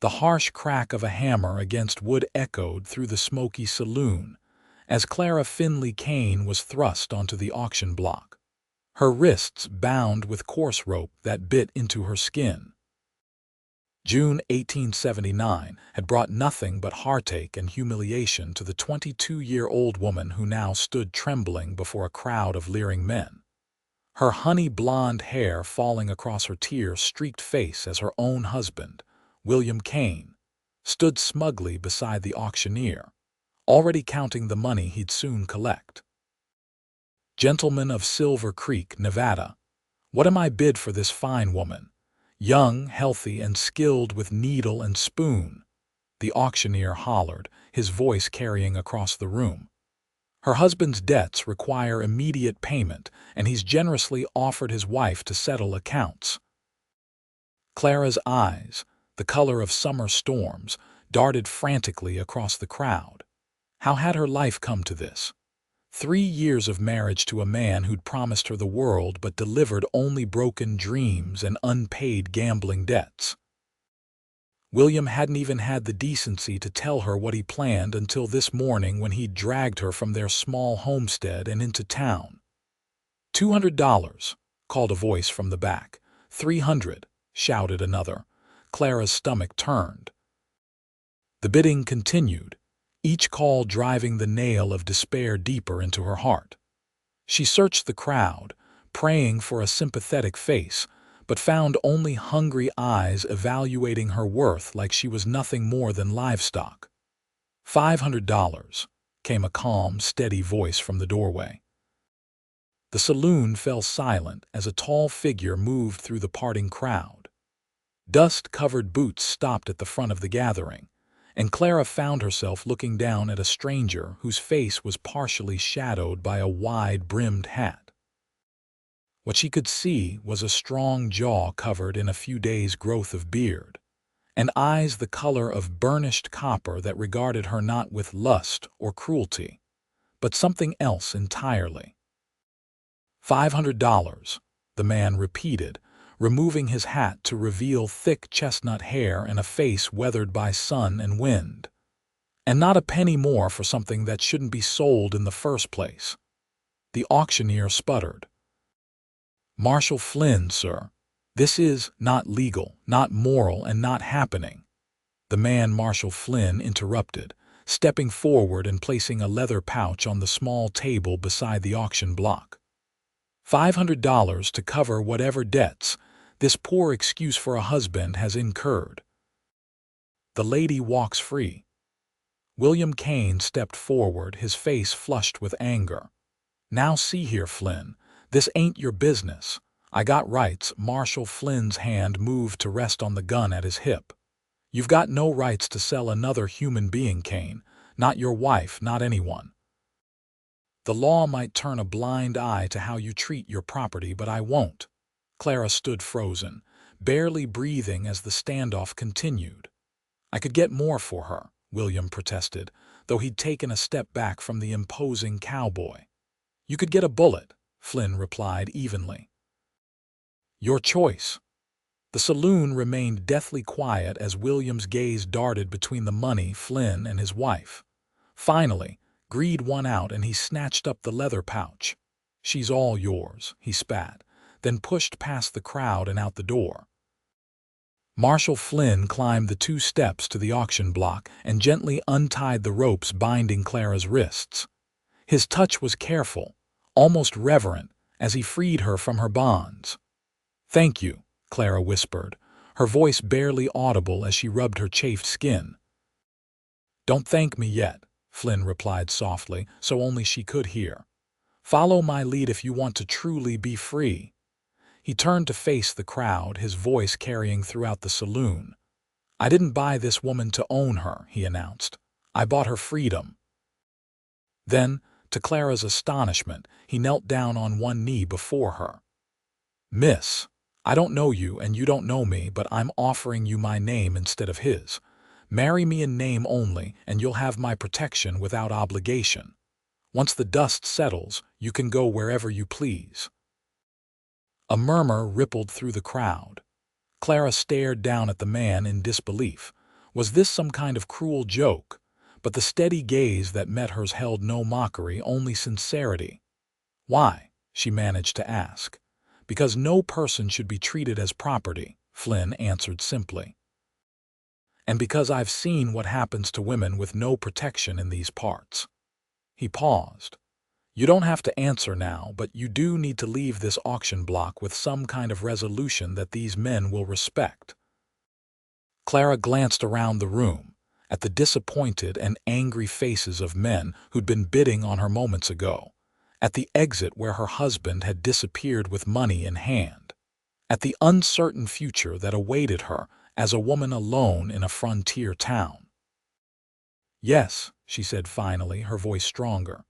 The harsh crack of a hammer against wood echoed through the smoky saloon as Clara Finley Kane was thrust onto the auction block, her wrists bound with coarse rope that bit into her skin. June 1879 had brought nothing but heartache and humiliation to the 22-year-old woman who now stood trembling before a crowd of leering men, her honey-blonde hair falling across her tear-streaked face as her own husband, William Kane, stood smugly beside the auctioneer, already counting the money he'd soon collect. "Gentleman of Silver Creek, Nevada, what am I bid for this fine woman? Young, healthy, and skilled with needle and spoon," the auctioneer hollered, his voice carrying across the room. "Her husband's debts require immediate payment, and he's generously offered his wife to settle accounts." Clara's eyes, the color of summer storms, darted frantically across the crowd. How had her life come to this? 3 years of marriage to a man who'd promised her the world but delivered only broken dreams and unpaid gambling debts. William hadn't even had the decency to tell her what he planned until this morning when he'd dragged her from their small homestead and into town. $200, called a voice from the back. $300, shouted another. Clara's stomach turned. The bidding continued, each call driving the nail of despair deeper into her heart. She searched the crowd, praying for a sympathetic face, but found only hungry eyes evaluating her worth like she was nothing more than livestock. $500, came a calm, steady voice from the doorway. The saloon fell silent as a tall figure moved through the parting crowd. Dust-covered boots stopped at the front of the gathering, and Clara found herself looking down at a stranger whose face was partially shadowed by a wide-brimmed hat. What she could see was a strong jaw covered in a few days' growth of beard, and eyes the color of burnished copper that regarded her not with lust or cruelty, but something else entirely. $500, the man repeated, removing his hat to reveal thick chestnut hair and a face weathered by sun and wind. And not a penny more for something that shouldn't be sold in the first place. The auctioneer sputtered. "Marshall Flynn, sir. This is not legal, not moral, and not happening." The man Marshall Flynn interrupted, stepping forward and placing a leather pouch on the small table beside the auction block. $500 to cover whatever debts this poor excuse for a husband has incurred. The lady walks free. William Kane stepped forward, his face flushed with anger. "Now see here, Flynn, this ain't your business. I got rights." Marshall Flynn's hand moved to rest on the gun at his hip. "You've got no rights to sell another human being, Kane. Not your wife, not anyone. The law might turn a blind eye to how you treat your property, but I won't." Clara stood frozen, barely breathing as the standoff continued. "I could get more for her," William protested, though he'd taken a step back from the imposing cowboy. "You could get a bullet," Flynn replied evenly. "Your choice." The saloon remained deathly quiet as William's gaze darted between the money, Flynn, and his wife. Finally, greed won out and he snatched up the leather pouch. "She's all yours," he spat, then pushed past the crowd and out the door. Marshall Flynn climbed the 2 steps to the auction block and gently untied the ropes binding Clara's wrists. His touch was careful, almost reverent, as he freed her from her bonds. "Thank you," Clara whispered, her voice barely audible as she rubbed her chafed skin. "Don't thank me yet," Flynn replied softly, so only she could hear. "Follow my lead if you want to truly be free." He turned to face the crowd, his voice carrying throughout the saloon. "I didn't buy this woman to own her," he announced. "I bought her freedom." Then, to Clara's astonishment, he knelt down on one knee before her. "Miss, I don't know you and you don't know me, but I'm offering you my name instead of his. Marry me in name only, and you'll have my protection without obligation. Once the dust settles, you can go wherever you please." A murmur rippled through the crowd. Clara stared down at the man in disbelief, Was this some kind of cruel joke? But the steady gaze that met hers held no mockery, only sincerity. "Why?" she managed to ask. "Because no person should be treated as property," Flynn answered simply. "And because I've seen what happens to women with no protection in these parts." He paused. "You don't have to answer now, but you do need to leave this auction block with some kind of resolution that these men will respect." Clara glanced around the room, at the disappointed and angry faces of men who'd been bidding on her moments ago, at the exit where her husband had disappeared with money in hand, at the uncertain future that awaited her as a woman alone in a frontier town. "Yes," she said finally, her voice stronger.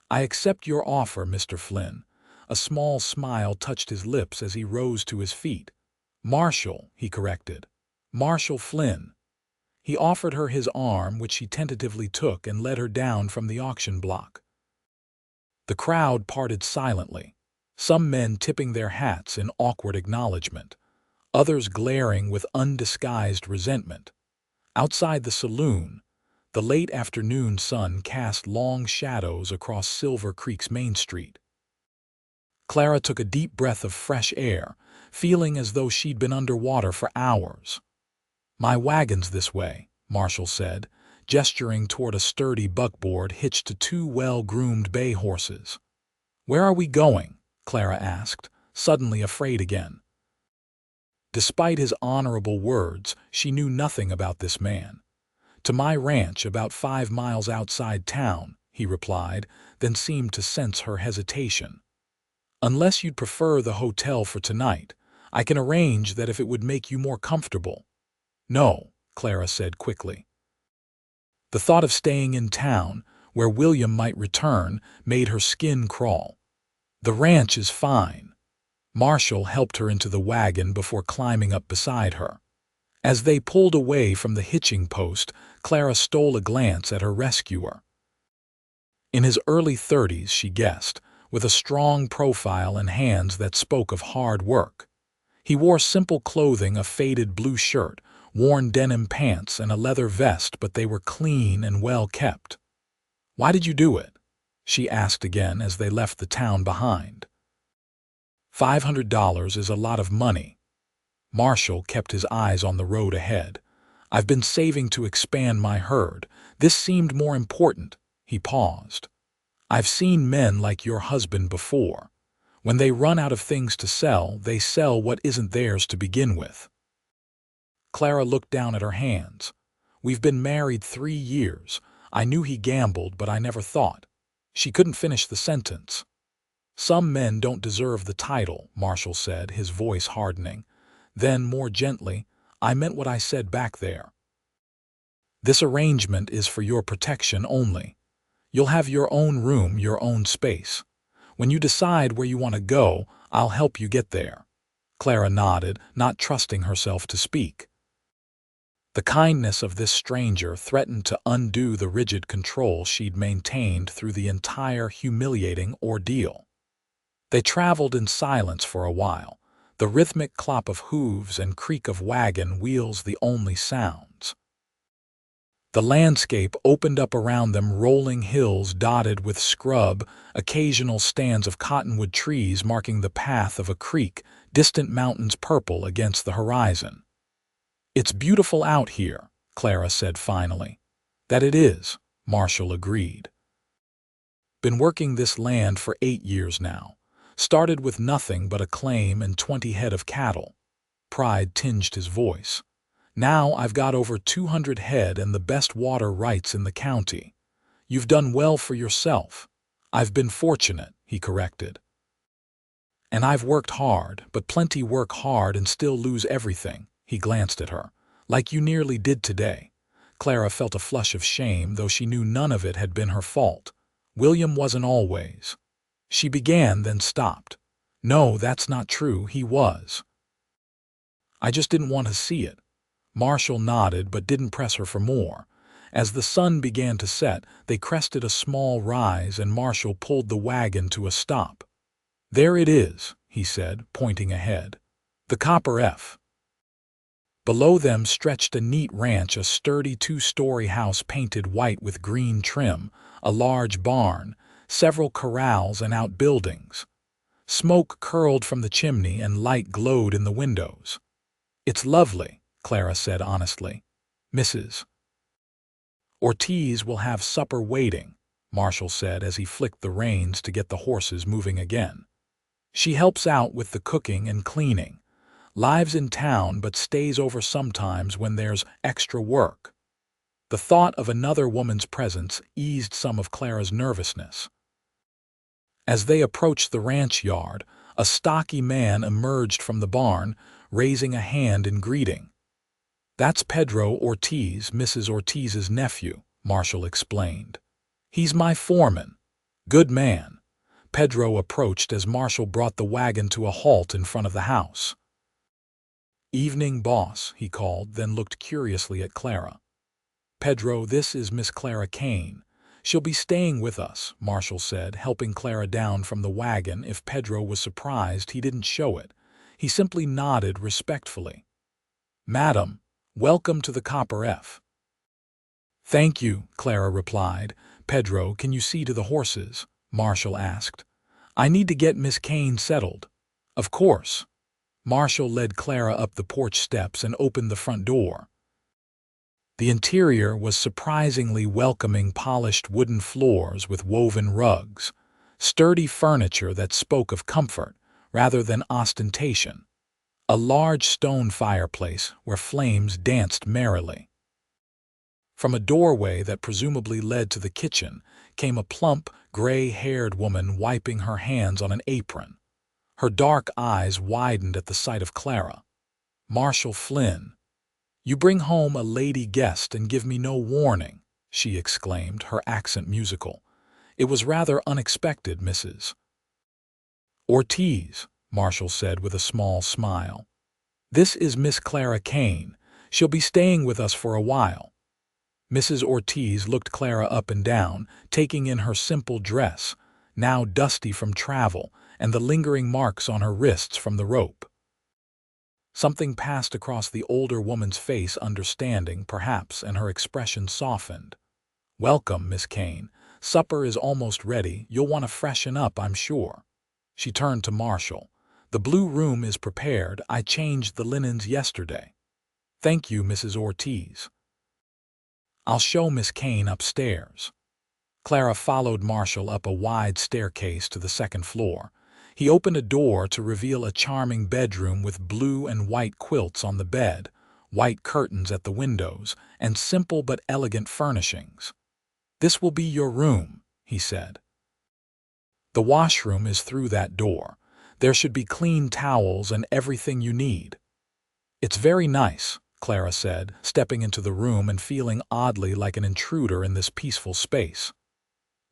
"I accept your offer, Mr. Flynn." A small smile touched his lips as he rose to his feet. "Marshall," he corrected. "Marshall Flynn." He offered her his arm, which she tentatively took, and led her down from the auction block. The crowd parted silently, some men tipping their hats in awkward acknowledgement, others glaring with undisguised resentment. Outside the saloon, the late afternoon sun cast long shadows across Silver Creek's Main Street. Clara took a deep breath of fresh air, feeling as though she'd been underwater for hours. "My wagon's this way," Marshall said, gesturing toward a sturdy buckboard hitched to two well-groomed bay horses. "Where are we going?" Clara asked, suddenly afraid again. Despite his honorable words, she knew nothing about this man. "To my ranch about 5 miles outside town," he replied, then seemed to sense her hesitation. "Unless you'd prefer the hotel for tonight, I can arrange that if it would make you more comfortable." "No," Clara said quickly. The thought of staying in town, where William might return, made her skin crawl. "The ranch is fine." Marshall helped her into the wagon before climbing up beside her. As they pulled away from the hitching post, Clara stole a glance at her rescuer. In his early 30s, she guessed, with a strong profile and hands that spoke of hard work. He wore simple clothing, a faded blue shirt, worn denim pants, and a leather vest, but they were clean and well kept. "Why did you do it?" she asked again as they left the town behind. $500 is a lot of money." Marshall kept his eyes on the road ahead. "I've been saving to expand my herd. This seemed more important." He paused. "I've seen men like your husband before. When they run out of things to sell, they sell what isn't theirs to begin with." Clara looked down at her hands. "We've been married 3 years. I knew he gambled, but I never thought." She couldn't finish the sentence. "Some men don't deserve the title," Marshall said, his voice hardening. Then, more gently, "I meant what I said back there. This arrangement is for your protection only. You'll have your own room, your own space. When you decide where you want to go, I'll help you get there." Clara nodded, not trusting herself to speak. The kindness of this stranger threatened to undo the rigid control she'd maintained through the entire humiliating ordeal. They traveled in silence for a while, the rhythmic clop of hooves and creak of wagon wheels the only sounds. The landscape opened up around them, rolling hills dotted with scrub, occasional stands of cottonwood trees marking the path of a creek, distant mountains purple against the horizon. "It's beautiful out here," Clara said finally. "That it is," Marshall agreed. "Been working this land for 8 years now. Started with nothing but a claim and 20 head of cattle." Pride tinged his voice. "Now I've got over 200 head and the best water rights in the county." "You've done well for yourself." "I've been fortunate," he corrected. "And I've worked hard, but plenty work hard and still lose everything." He glanced at her. "Like you nearly did today." Clara felt a flush of shame, though she knew none of it had been her fault. William wasn't always. She began, then stopped. "No, that's not true. He was. I just didn't want to see it." Marshall nodded but didn't press her for more. As the sun began to set, they crested a small rise and Marshall pulled the wagon to a stop. "There it is," he said, pointing ahead. "The Copper F." Below them stretched a neat ranch, a sturdy two-story house painted white with green trim, a large barn, several corrals and outbuildings. Smoke curled from the chimney and light glowed in the windows. "It's lovely," Clara said honestly. "Mrs. Ortiz will have supper waiting," Marshall said as he flicked the reins to get the horses moving again. "She helps out with the cooking and cleaning. Lives in town but stays over sometimes when there's extra work." The thought of another woman's presence eased some of Clara's nervousness. As they approached the ranch yard, a stocky man emerged from the barn, raising a hand in greeting. "That's Pedro Ortiz, Mrs. Ortiz's nephew," Marshall explained. "He's my foreman. Good man." Pedro approached as Marshall brought the wagon to a halt in front of the house. "Evening, boss," he called, then looked curiously at Clara. "Pedro, this is Miss Clara Kane. She'll be staying with us," Marshall said, helping Clara down from the wagon. If Pedro was surprised, he didn't show it. He simply nodded respectfully. "Madam, welcome to the Copper F." "Thank you," Clara replied. "Pedro, can you see to the horses?" Marshall asked. "I need to get Miss Kane settled." "Of course." Marshall led Clara up the porch steps and opened the front door. The interior was surprisingly welcoming, polished wooden floors with woven rugs, sturdy furniture that spoke of comfort rather than ostentation, a large stone fireplace where flames danced merrily. From a doorway that presumably led to the kitchen came a plump, gray-haired woman wiping her hands on an apron. Her dark eyes widened at the sight of Clara. "Marshall Flynn, you bring home a lady guest and give me no warning," she exclaimed, her accent musical. "It was rather unexpected, Mrs. Ortiz," Marshall said with a small smile. "This is Miss Clara Kane. She'll be staying with us for a while." Mrs. Ortiz looked Clara up and down, taking in her simple dress, now dusty from travel, and the lingering marks on her wrists from the rope. Something passed across the older woman's face, understanding, perhaps, and her expression softened. "Welcome, Miss Kane. Supper is almost ready. You'll want to freshen up, I'm sure." She turned to Marshall. "The blue room is prepared. I changed the linens yesterday." "Thank you, Mrs. Ortiz. I'll show Miss Kane upstairs." Clara followed Marshall up a wide staircase to the second floor. He opened a door to reveal a charming bedroom with blue and white quilts on the bed, white curtains at the windows, and simple but elegant furnishings. "This will be your room," he said. "The washroom is through that door. There should be clean towels and everything you need." "It's very nice," Clara said, stepping into the room and feeling oddly like an intruder in this peaceful space.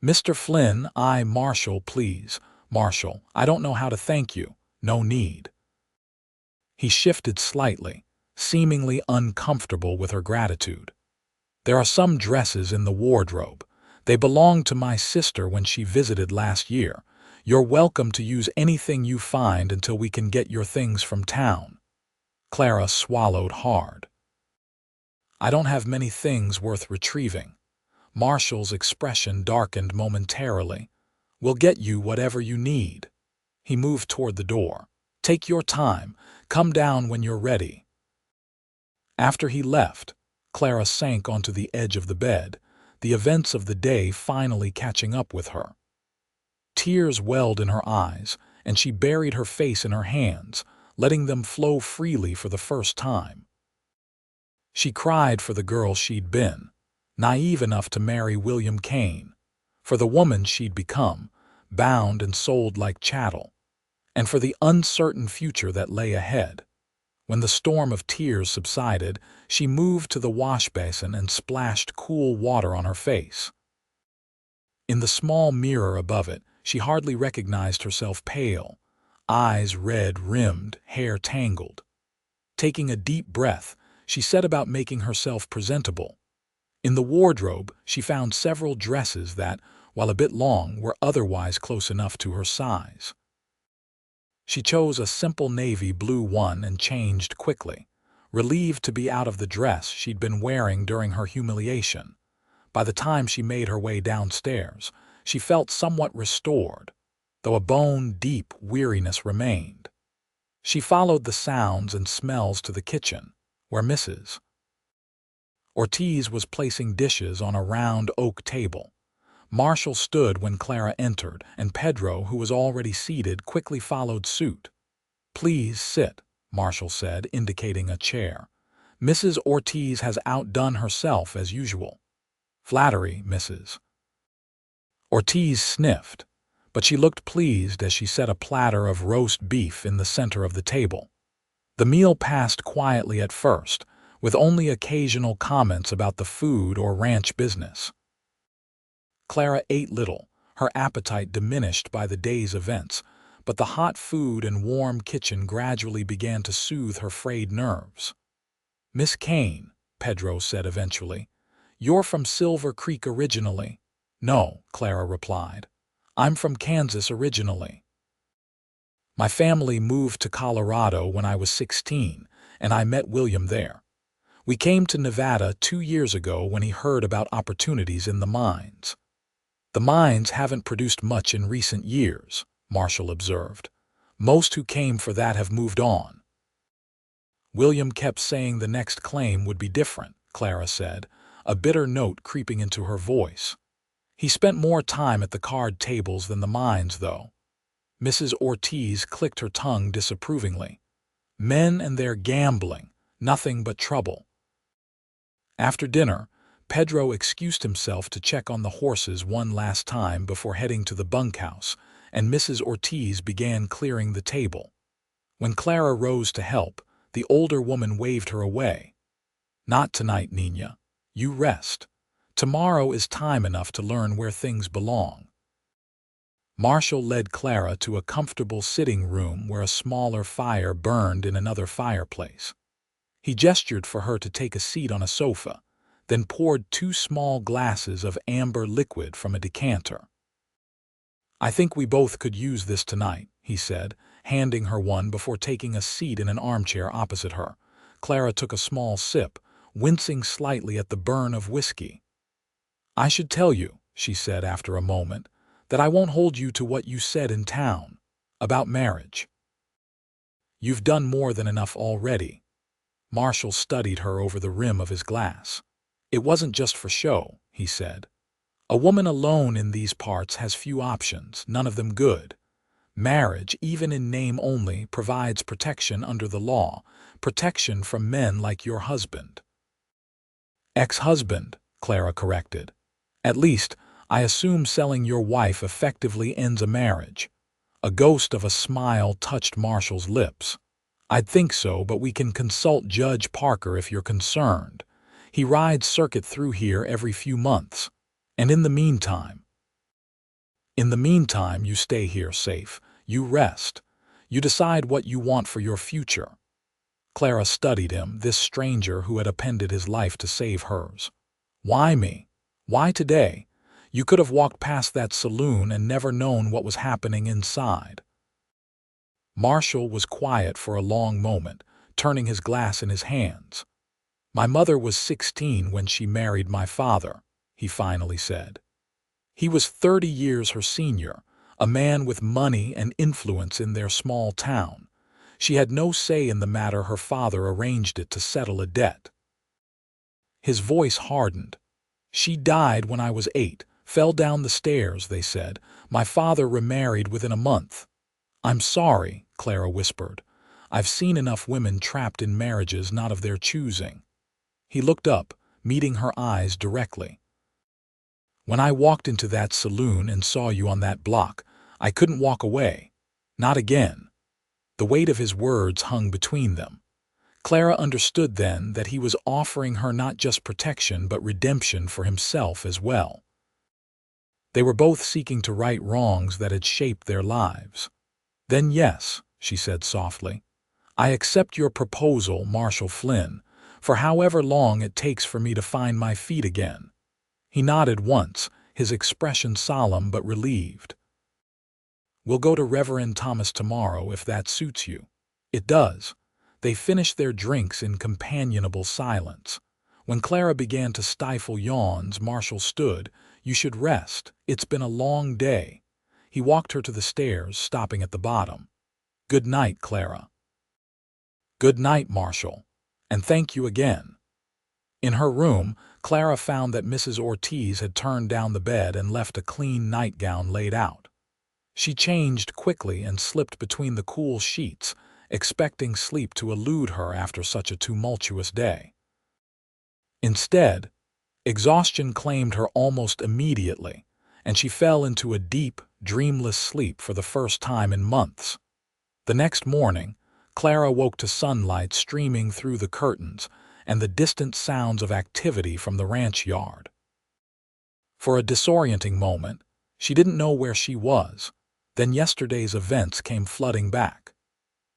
"Mr. Flynn, Marshall, please." "Marshall, I don't know how to thank you." "No need." He shifted slightly, seemingly uncomfortable with her gratitude. "There are some dresses in the wardrobe. They belonged to my sister when she visited last year. You're welcome to use anything you find until we can get your things from town." Clara swallowed hard. "I don't have many things worth retrieving." Marshall's expression darkened momentarily. "We'll get you whatever you need." He moved toward the door. "Take your time. Come down when you're ready." After he left, Clara sank onto the edge of the bed, the events of the day finally catching up with her. Tears welled in her eyes, and she buried her face in her hands, letting them flow freely for the first time. She cried for the girl she'd been, naive enough to marry William Kane, for the woman she'd become, bound and sold like chattel, and for the uncertain future that lay ahead. When the storm of tears subsided, she moved to the wash basin and splashed cool water on her face. In the small mirror above it, she hardly recognized herself, pale, eyes red-rimmed, hair tangled. Taking a deep breath, she set about making herself presentable. In the wardrobe, she found several dresses that, while a bit long, were otherwise close enough to her size. She chose a simple navy blue one and changed quickly, relieved to be out of the dress she'd been wearing during her humiliation. By the time she made her way downstairs, she felt somewhat restored, though a bone-deep weariness remained. She followed the sounds and smells to the kitchen, where Mrs. Ortiz was placing dishes on a round oak table. Marshall stood when Clara entered, and Pedro, who was already seated, quickly followed suit. "Please sit," Marshall said, indicating a chair. "Mrs. Ortiz has outdone herself as usual." "Flattery, Mrs." Ortiz sniffed, but she looked pleased as she set a platter of roast beef in the center of the table. The meal passed quietly at first, with only occasional comments about the food or ranch business. Clara ate little, her appetite diminished by the day's events, but the hot food and warm kitchen gradually began to soothe her frayed nerves. "Miss Kane," Pedro said eventually, "you're from Silver Creek originally?" "No," Clara replied. "I'm from Kansas originally. My family moved to Colorado when I was 16, and I met William there. We came to Nevada 2 years ago when he heard about opportunities in the mines." "The mines haven't produced much in recent years," Marshall observed. "Most who came for that have moved on." "William kept saying the next claim would be different," Clara said, a bitter note creeping into her voice. "He spent more time at the card tables than the mines, though." Mrs. Ortiz clicked her tongue disapprovingly. "Men and their gambling, nothing but trouble." After dinner, Pedro excused himself to check on the horses one last time before heading to the bunkhouse, and Mrs. Ortiz began clearing the table. When Clara rose to help, the older woman waved her away. "Not tonight, Nina. You rest. Tomorrow is time enough to learn where things belong." Marshall led Clara to a comfortable sitting room where a smaller fire burned in another fireplace. He gestured for her to take a seat on a sofa, then poured 2 small glasses of amber liquid from a decanter. "I think we both could use this tonight," he said, handing her one before taking a seat in an armchair opposite her. Clara took a small sip, wincing slightly at the burn of whiskey. "I should tell you," she said after a moment, "that I won't hold you to what you said in town about marriage. You've done more than enough already." Marshall studied her over the rim of his glass. "It wasn't just for show," he said. "A woman alone in these parts has few options, none of them good. Marriage, even in name only, provides protection under the law, protection from men like your husband." "Ex-husband," Clara corrected. "At least, I assume selling your wife effectively ends a marriage." A ghost of a smile touched Marshall's lips. "I'd think so, but we can consult Judge Parker if you're concerned. He rides circuit through here every few months. And in the meantime, you stay here safe. You rest. You decide what you want for your future." Clara studied him, this stranger who had appended his life to save hers. "Why me? Why today? You could have walked past that saloon and never known what was happening inside." Marshall was quiet for a long moment, turning his glass in his hands. "My mother was 16 when she married my father," he finally said. "He was 30 years her senior, a man with money and influence in their small town. She had no say in the matter. Her father arranged it to settle a debt." His voice hardened. "She died when I was 8, fell down the stairs, they said. My father remarried within a month." "I'm sorry," Clara whispered. "I've seen enough women trapped in marriages not of their choosing." He looked up, meeting her eyes directly. "When I walked into that saloon and saw you on that block, I couldn't walk away. Not again." The weight of his words hung between them. Clara understood then that he was offering her not just protection but redemption for himself as well. They were both seeking to right wrongs that had shaped their lives. "Then yes," she said softly, "I accept your proposal, Marshall Flynn, for however long it takes for me to find my feet again." He nodded once, his expression solemn but relieved. "We'll go to Reverend Thomas tomorrow if that suits you." "It does. They finished their drinks in companionable silence. When Clara began to stifle yawns, Marshall stood. "You should rest. It's been a long day." He walked her to the stairs, stopping at the bottom. "Good night, Clara." "Good night, Marshall. And thank you again." In her room, Clara found that Mrs. Ortiz had turned down the bed and left a clean nightgown laid out. She changed quickly and slipped between the cool sheets, expecting sleep to elude her after such a tumultuous day. Instead, exhaustion claimed her almost immediately, and she fell into a deep, dreamless sleep for the first time in months. The next morning, Clara woke to sunlight streaming through the curtains and the distant sounds of activity from the ranch yard. For a disorienting moment, she didn't know where she was. Then yesterday's events came flooding back.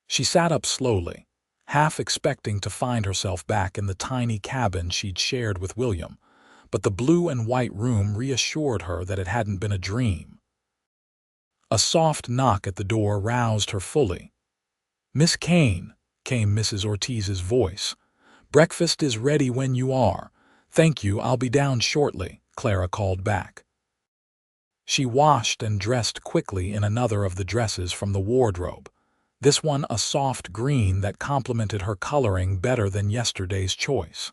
She sat up slowly, half expecting to find herself back in the tiny cabin she'd shared with William, but the blue and white room reassured her that it hadn't been a dream. A soft knock at the door roused her fully. "Miss Kane," came Mrs. Ortiz's voice. "Breakfast is ready when you are." "Thank you, I'll be down shortly," Clara called back. She washed and dressed quickly in another of the dresses from the wardrobe, this one a soft green that complemented her coloring better than yesterday's choice.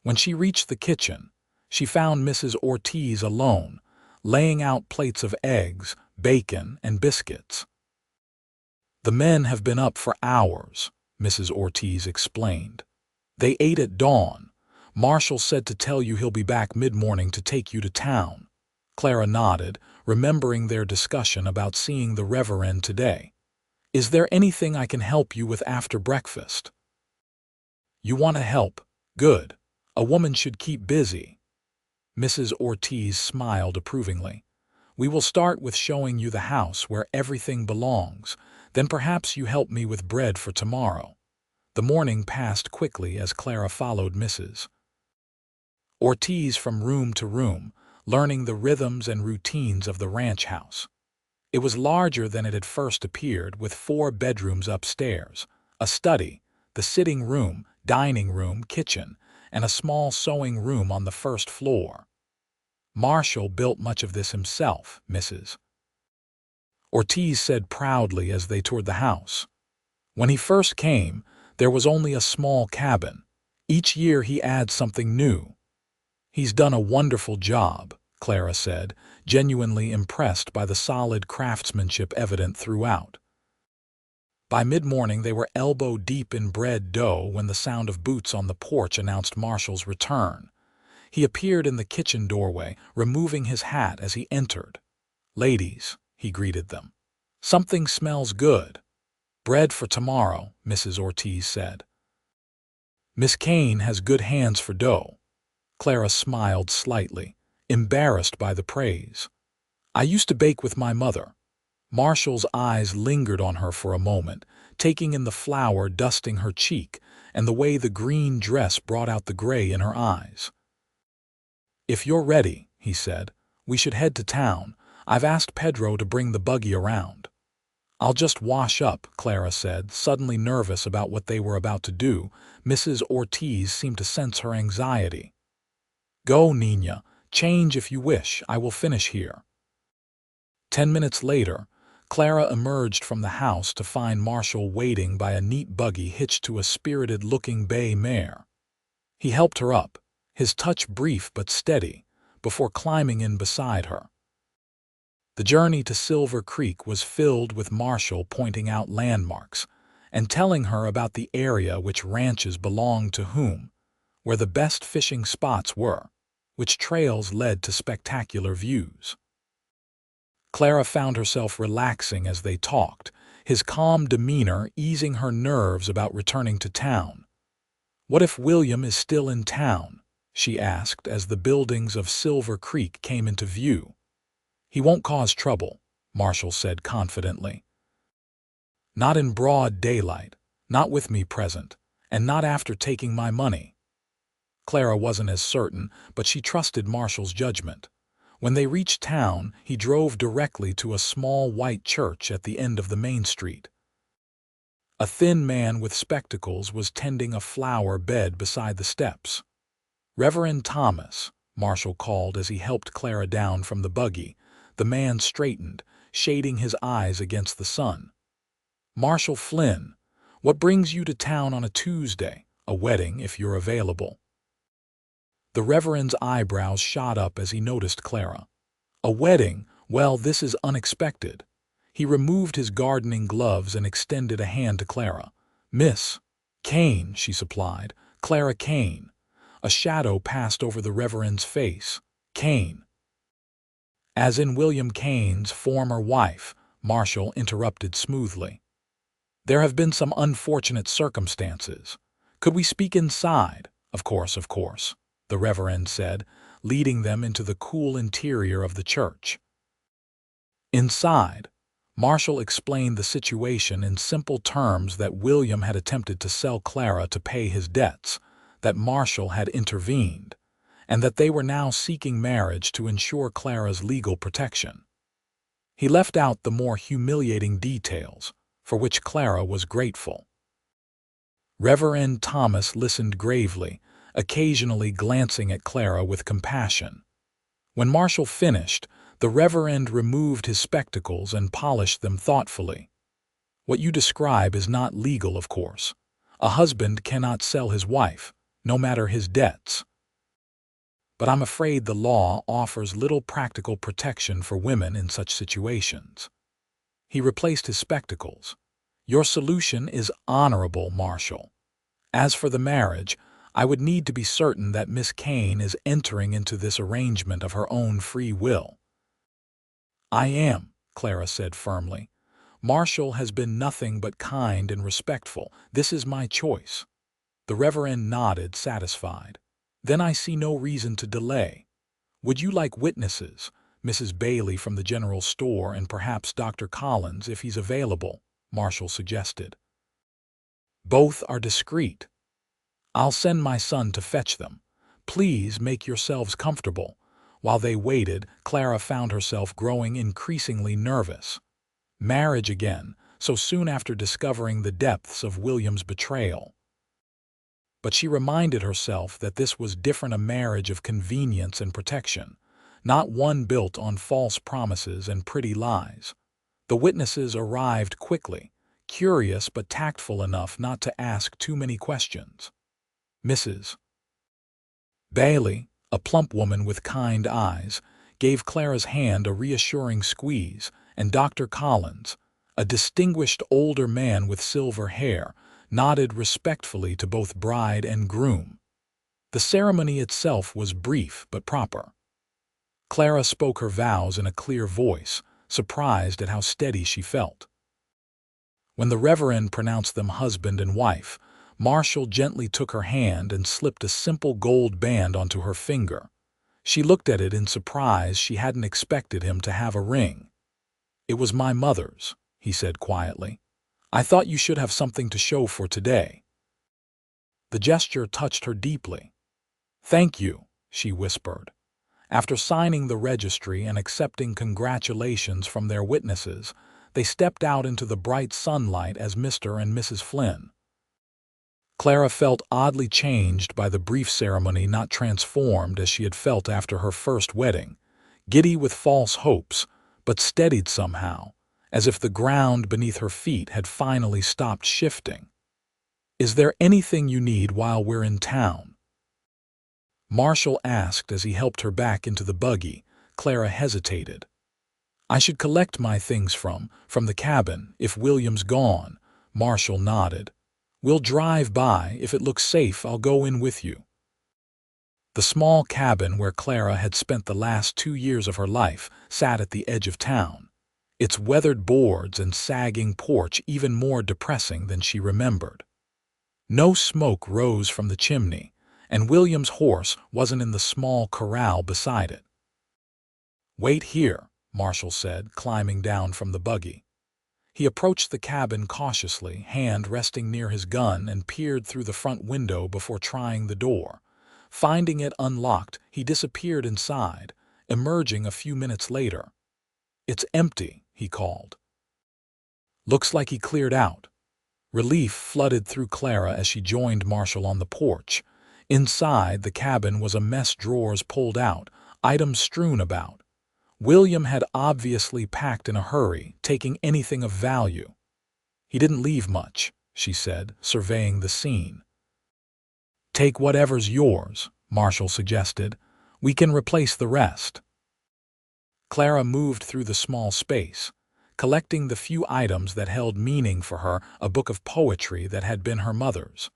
When she reached the kitchen, she found Mrs. Ortiz alone, laying out plates of eggs, bacon, and biscuits. "The men have been up for hours," Mrs. Ortiz explained. "They ate at dawn. Marshall said to tell you he'll be back mid-morning to take you to town." Clara nodded, remembering their discussion about seeing the Reverend today. "Is there anything I can help you with after breakfast?" "You want to help? Good. A woman should keep busy." Mrs. Ortiz smiled approvingly. "We will start with showing you the house where everything belongs. Then perhaps you help me with bread for tomorrow." The morning passed quickly as Clara followed Mrs. Ortiz from room to room, learning the rhythms and routines of the ranch house. It was larger than it had first appeared, with 4 bedrooms upstairs, a study, the sitting room, dining room, kitchen, and a small sewing room on the first floor. Marshall built much of this himself, Mrs. Ortiz said proudly as they toured the house. When he first came, there was only a small cabin. Each year he adds something new. "He's done a wonderful job," Clara said, genuinely impressed by the solid craftsmanship evident throughout. By mid-morning they were elbow-deep in bread dough when the sound of boots on the porch announced Marshall's return. He appeared in the kitchen doorway, removing his hat as he entered. "Ladies," he greeted them. "Something smells good." "Bread for tomorrow," Mrs. Ortiz said. "Miss Kane has good hands for dough." Clara smiled slightly, embarrassed by the praise. "I used to bake with my mother." Marshall's eyes lingered on her for a moment, taking in the flour dusting her cheek and the way the green dress brought out the gray in her eyes. "If you're ready," he said, "we should head to town. I've asked Pedro to bring the buggy around." "I'll just wash up," Clara said, suddenly nervous about what they were about to do. Mrs. Ortiz seemed to sense her anxiety. "Go, Nina. Change if you wish. I will finish here." 10 minutes later, Clara emerged from the house to find Marshall waiting by a neat buggy hitched to a spirited-looking bay mare. He helped her up, his touch brief but steady, before climbing in beside her. The journey to Silver Creek was filled with Marshall pointing out landmarks and telling her about the area, which ranches belonged to whom, where the best fishing spots were, which trails led to spectacular views. Clara found herself relaxing as they talked, his calm demeanor easing her nerves about returning to town. "What if William is still in town?" she asked as the buildings of Silver Creek came into view. "He won't cause trouble," Marshall said confidently. "Not in broad daylight, not with me present, and not after taking my money." Clara wasn't as certain, but she trusted Marshall's judgment. When they reached town, he drove directly to a small white church at the end of the main street. A thin man with spectacles was tending a flower bed beside the steps. "Reverend Thomas," Marshall called as he helped Clara down from the buggy. The man straightened, shading his eyes against the sun. "Marshall Flynn, what brings you to town on a Tuesday? A wedding, if you're available." The Reverend's eyebrows shot up as he noticed Clara. "A wedding? Well, this is unexpected." He removed his gardening gloves and extended a hand to Clara. "Miss Kane," she supplied. "Clara Kane." A shadow passed over the Reverend's face. "Kane." "As in William Kane's former wife," Marshall interrupted smoothly. "There have been some unfortunate circumstances. Could we speak inside?" Of course," the Reverend said, leading them into the cool interior of the church. Inside, Marshall explained the situation in simple terms: that William had attempted to sell Clara to pay his debts, that Marshall had intervened, and that they were now seeking marriage to ensure Clara's legal protection. He left out the more humiliating details, for which Clara was grateful. Reverend Thomas listened gravely, occasionally glancing at Clara with compassion. When Marshall finished, the Reverend removed his spectacles and polished them thoughtfully. "What you describe is not legal, of course. A husband cannot sell his wife, no matter his debts. But I'm afraid the law offers little practical protection for women in such situations." He replaced his spectacles. "Your solution is honorable, Marshall. As for the marriage, I would need to be certain that Miss Kane is entering into this arrangement of her own free will." "I am," Clara said firmly. "Marshall has been nothing but kind and respectful. This is my choice." The Reverend nodded, satisfied. "Then I see no reason to delay. Would you like witnesses? Mrs. Bailey from the general store and perhaps Dr. Collins, if he's available," Marshall suggested. "Both are discreet. I'll send my son to fetch them. Please make yourselves comfortable." While they waited, Clara found herself growing increasingly nervous. Marriage again, so soon after discovering the depths of William's betrayal. But she reminded herself that this was different, a marriage of convenience and protection, not one built on false promises and pretty lies. The witnesses arrived quickly, curious but tactful enough not to ask too many questions. Mrs. Bailey, a plump woman with kind eyes, gave Clara's hand a reassuring squeeze, and Dr. Collins, a distinguished older man with silver hair, nodded respectfully to both bride and groom. The ceremony itself was brief but proper. Clara spoke her vows in a clear voice, surprised at how steady she felt. When the Reverend pronounced them husband and wife, Marshall gently took her hand and slipped a simple gold band onto her finger. She looked at it in surprise. She hadn't expected him to have a ring. "It was my mother's," he said quietly. "I thought you should have something to show for today." The gesture touched her deeply. "Thank you," she whispered. After signing the registry and accepting congratulations from their witnesses, they stepped out into the bright sunlight as Mr. and Mrs. Flynn. Clara felt oddly changed by the brief ceremony, not transformed as she had felt after her first wedding, giddy with false hopes, but steadied somehow, as if the ground beneath her feet had finally stopped shifting. "Is there anything you need while we're in town?" Marshall asked as he helped her back into the buggy. Clara hesitated. "I should collect my things from the cabin, if William's gone." Marshall nodded. "We'll drive by. If it looks safe, I'll go in with you." The small cabin where Clara had spent the last 2 years of her life sat at the edge of town, its weathered boards and sagging porch even more depressing than she remembered. No smoke rose from the chimney, and William's horse wasn't in the small corral beside it. "Wait here," Marshall said, climbing down from the buggy. He approached the cabin cautiously, hand resting near his gun, and peered through the front window before trying the door. Finding it unlocked, he disappeared inside, emerging a few minutes later. "It's empty," he called. "Looks like he cleared out." Relief flooded through Clara as she joined Marshall on the porch. Inside, the cabin was a mess, drawers pulled out, items strewn about. William had obviously packed in a hurry, taking anything of value. "He didn't leave much," she said, surveying the scene. "Take whatever's yours," Marshall suggested. "We can replace the rest." Clara moved through the small space, collecting the few items that held meaning for her: a book of poetry that had been her mother's,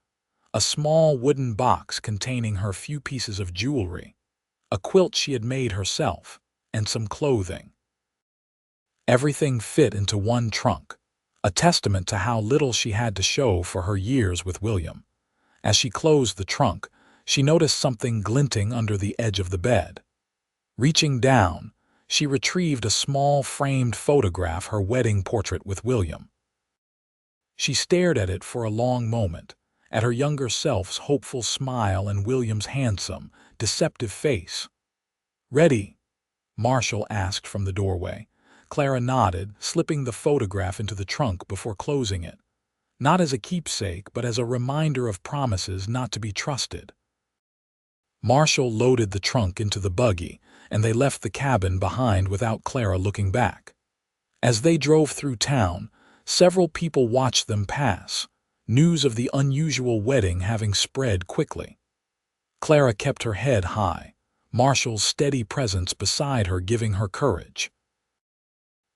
a small wooden box containing her few pieces of jewelry, a quilt she had made herself, and some clothing. Everything fit into one trunk, a testament to how little she had to show for her years with William. As she closed the trunk, she noticed something glinting under the edge of the bed. Reaching down, she retrieved a small framed photograph, her wedding portrait with William. She stared at it for a long moment, at her younger self's hopeful smile and William's handsome, deceptive face. "Ready?" Marshall asked from the doorway. Clara nodded, slipping the photograph into the trunk before closing it, not as a keepsake but as a reminder of promises not to be trusted. Marshall loaded the trunk into the buggy, and they left the cabin behind without Clara looking back. As they drove through town, several people watched them pass, news of the unusual wedding having spread quickly. Clara kept her head high, Marshall's steady presence beside her giving her courage.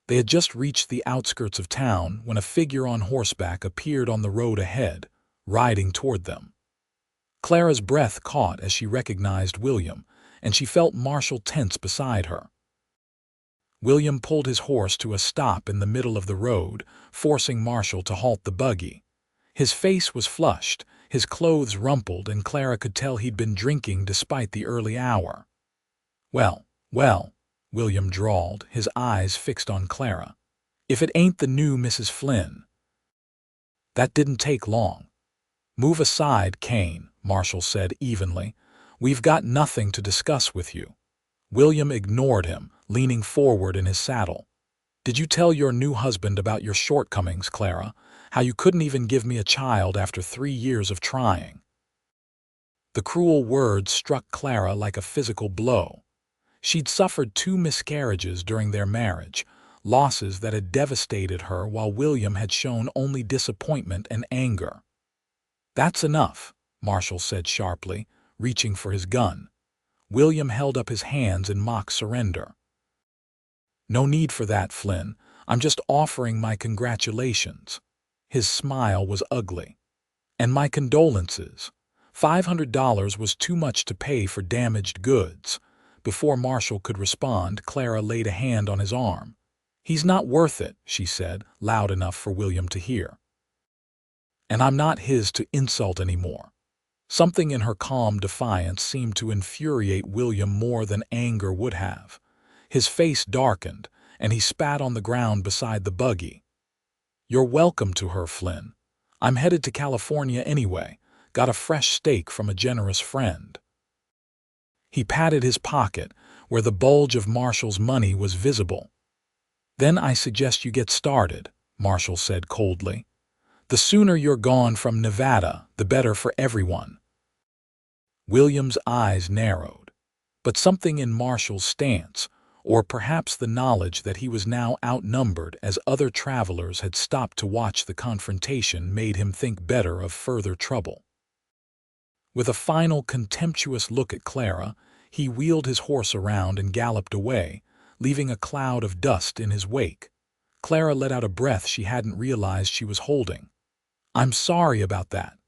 They had just reached the outskirts of town when a figure on horseback appeared on the road ahead, riding toward them. Clara's breath caught as she recognized William, and she felt Marshall tense beside her. William pulled his horse to a stop in the middle of the road, forcing Marshall to halt the buggy. His face was flushed, his clothes rumpled, and Clara could tell he'd been drinking despite the early hour. Well, William drawled, his eyes fixed on Clara. "If it ain't the new Mrs. Flynn." That didn't take long. "Move aside, Kane," Marshall said evenly. "We've got nothing to discuss with you." William ignored him, leaning forward in his saddle. "Did you tell your new husband about your shortcomings, Clara? How you couldn't even give me a child after 3 years of trying?" The cruel words struck Clara like a physical blow. She'd suffered 2 miscarriages during their marriage, losses that had devastated her, while William had shown only disappointment and anger. "That's enough," Marshall said sharply, reaching for his gun. William held up his hands in mock surrender. "No need for that, Flynn. I'm just offering my congratulations." His smile was ugly. "And my condolences. $500 was too much to pay for damaged goods." Before Marshall could respond, Clara laid a hand on his arm. "He's not worth it," she said, loud enough for William to hear. "And I'm not his to insult anymore." Something in her calm defiance seemed to infuriate William more than anger would have. His face darkened, and he spat on the ground beside the buggy. "You're welcome to her, Flynn. I'm headed to California anyway. Got a fresh steak from a generous friend." He patted his pocket, where the bulge of Marshall's money was visible. "Then I suggest you get started," Marshall said coldly. "The sooner you're gone from Nevada, the better for everyone." William's eyes narrowed, but something in Marshall's stance, or perhaps the knowledge that he was now outnumbered as other travelers had stopped to watch the confrontation, made him think better of further trouble. With a final contemptuous look at Clara, he wheeled his horse around and galloped away, leaving a cloud of dust in his wake. Clara let out a breath she hadn't realized she was holding. "I'm sorry about that."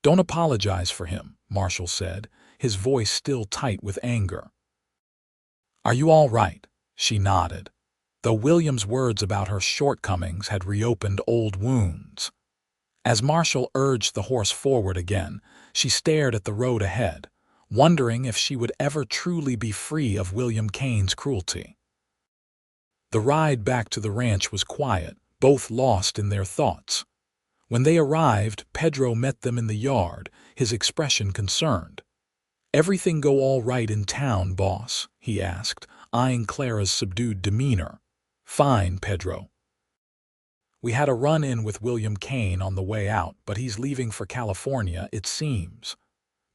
"Don't apologize for him," Marshall said, his voice still tight with anger. "Are you all right?" She nodded, though William's words about her shortcomings had reopened old wounds. As Marshall urged the horse forward again, she stared at the road ahead, wondering if she would ever truly be free of William Kane's cruelty. The ride back to the ranch was quiet, both lost in their thoughts. When they arrived, Pedro met them in the yard, his expression concerned. "Everything go all right in town, boss?" he asked, eyeing Clara's subdued demeanor. "Fine, Pedro." We had a run-in with William Kane on the way out, but he's leaving for California, it seems.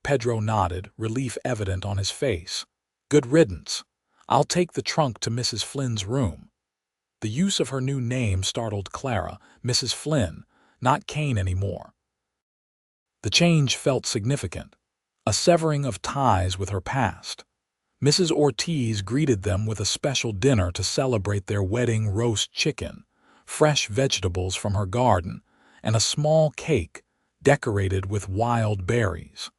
Pedro nodded, relief evident on his face. Good riddance. I'll take the trunk to Mrs. Flynn's room. The use of her new name startled Clara, Mrs. Flynn, not Kane anymore. The change felt significant, a severing of ties with her past. Mrs. Ortiz greeted them with a special dinner to celebrate their wedding: roast chicken, fresh vegetables from her garden, and a small cake decorated with wild berries.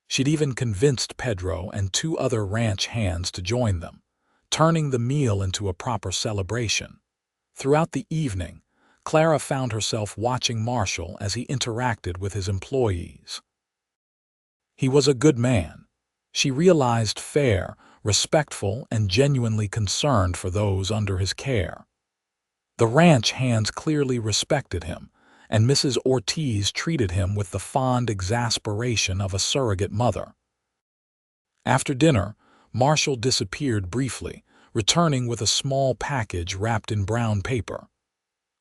She'd even convinced Pedro and 2 other ranch hands to join them, turning the meal into a proper celebration. Throughout the evening, Clara found herself watching Marshall as he interacted with his employees. He was a good man. She realized, fair, respectful, and genuinely concerned for those under his care. The ranch hands clearly respected him, and Mrs. Ortiz treated him with the fond exasperation of a surrogate mother. After dinner, Marshall disappeared briefly, returning with a small package wrapped in brown paper.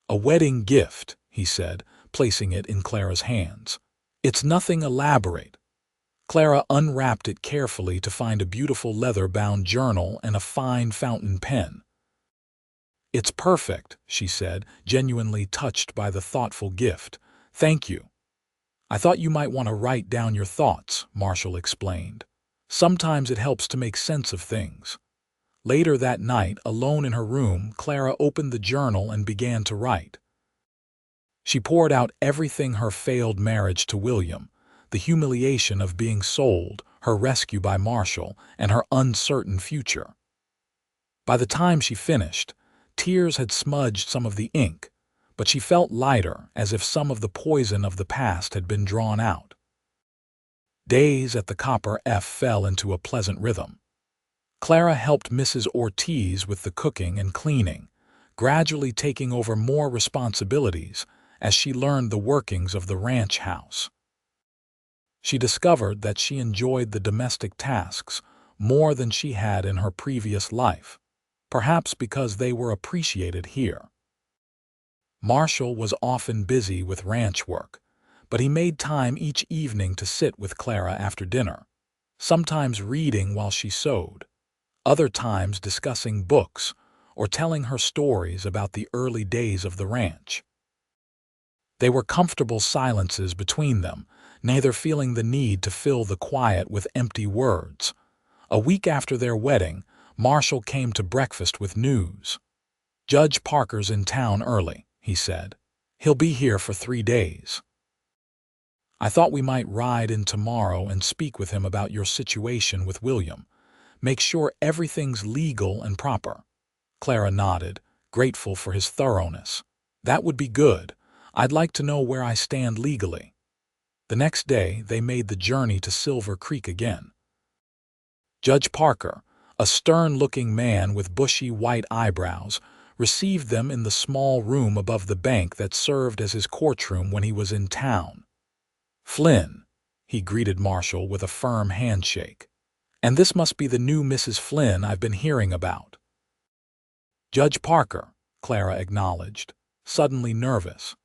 "A wedding gift," he said, placing it in Clara's hands. "It's nothing elaborate." Clara unwrapped it carefully to find a beautiful leather-bound journal and a fine fountain pen. "It's perfect," she said, genuinely touched by the thoughtful gift. "Thank you." "I thought you might want to write down your thoughts," Marshall explained. "Sometimes it helps to make sense of things." Later that night, alone in her room, Clara opened the journal and began to write. She poured out everything: her failed marriage to William, the humiliation of being sold, her rescue by Marshall, and her uncertain future. By the time she finished, tears had smudged some of the ink, but she felt lighter, as if some of the poison of the past had been drawn out. Days at the Copper F fell into a pleasant rhythm. Clara helped Mrs. Ortiz with the cooking and cleaning, gradually taking over more responsibilities as she learned the workings of the ranch house. She discovered that she enjoyed the domestic tasks more than she had in her previous life, perhaps because they were appreciated here. Marshall was often busy with ranch work, but he made time each evening to sit with Clara after dinner, sometimes reading while she sewed, other times discussing books or telling her stories about the early days of the ranch. They were comfortable silences between them, neither feeling the need to fill the quiet with empty words. A week after their wedding, Marshall came to breakfast with news. "Judge Parker's in town early," he said. "He'll be here for 3 days. I thought we might ride in tomorrow and speak with him about your situation with William. Make sure everything's legal and proper." Clara nodded, grateful for his thoroughness. "That would be good. I'd like to know where I stand legally." The next day, they made the journey to Silver Creek again. Judge Parker, a stern-looking man with bushy white eyebrows, received them in the small room above the bank that served as his courtroom when he was in town. "Flynn," he greeted Marshall with a firm handshake. "And this must be the new Mrs. Flynn I've been hearing about." "Judge Parker," Clara acknowledged, suddenly nervous.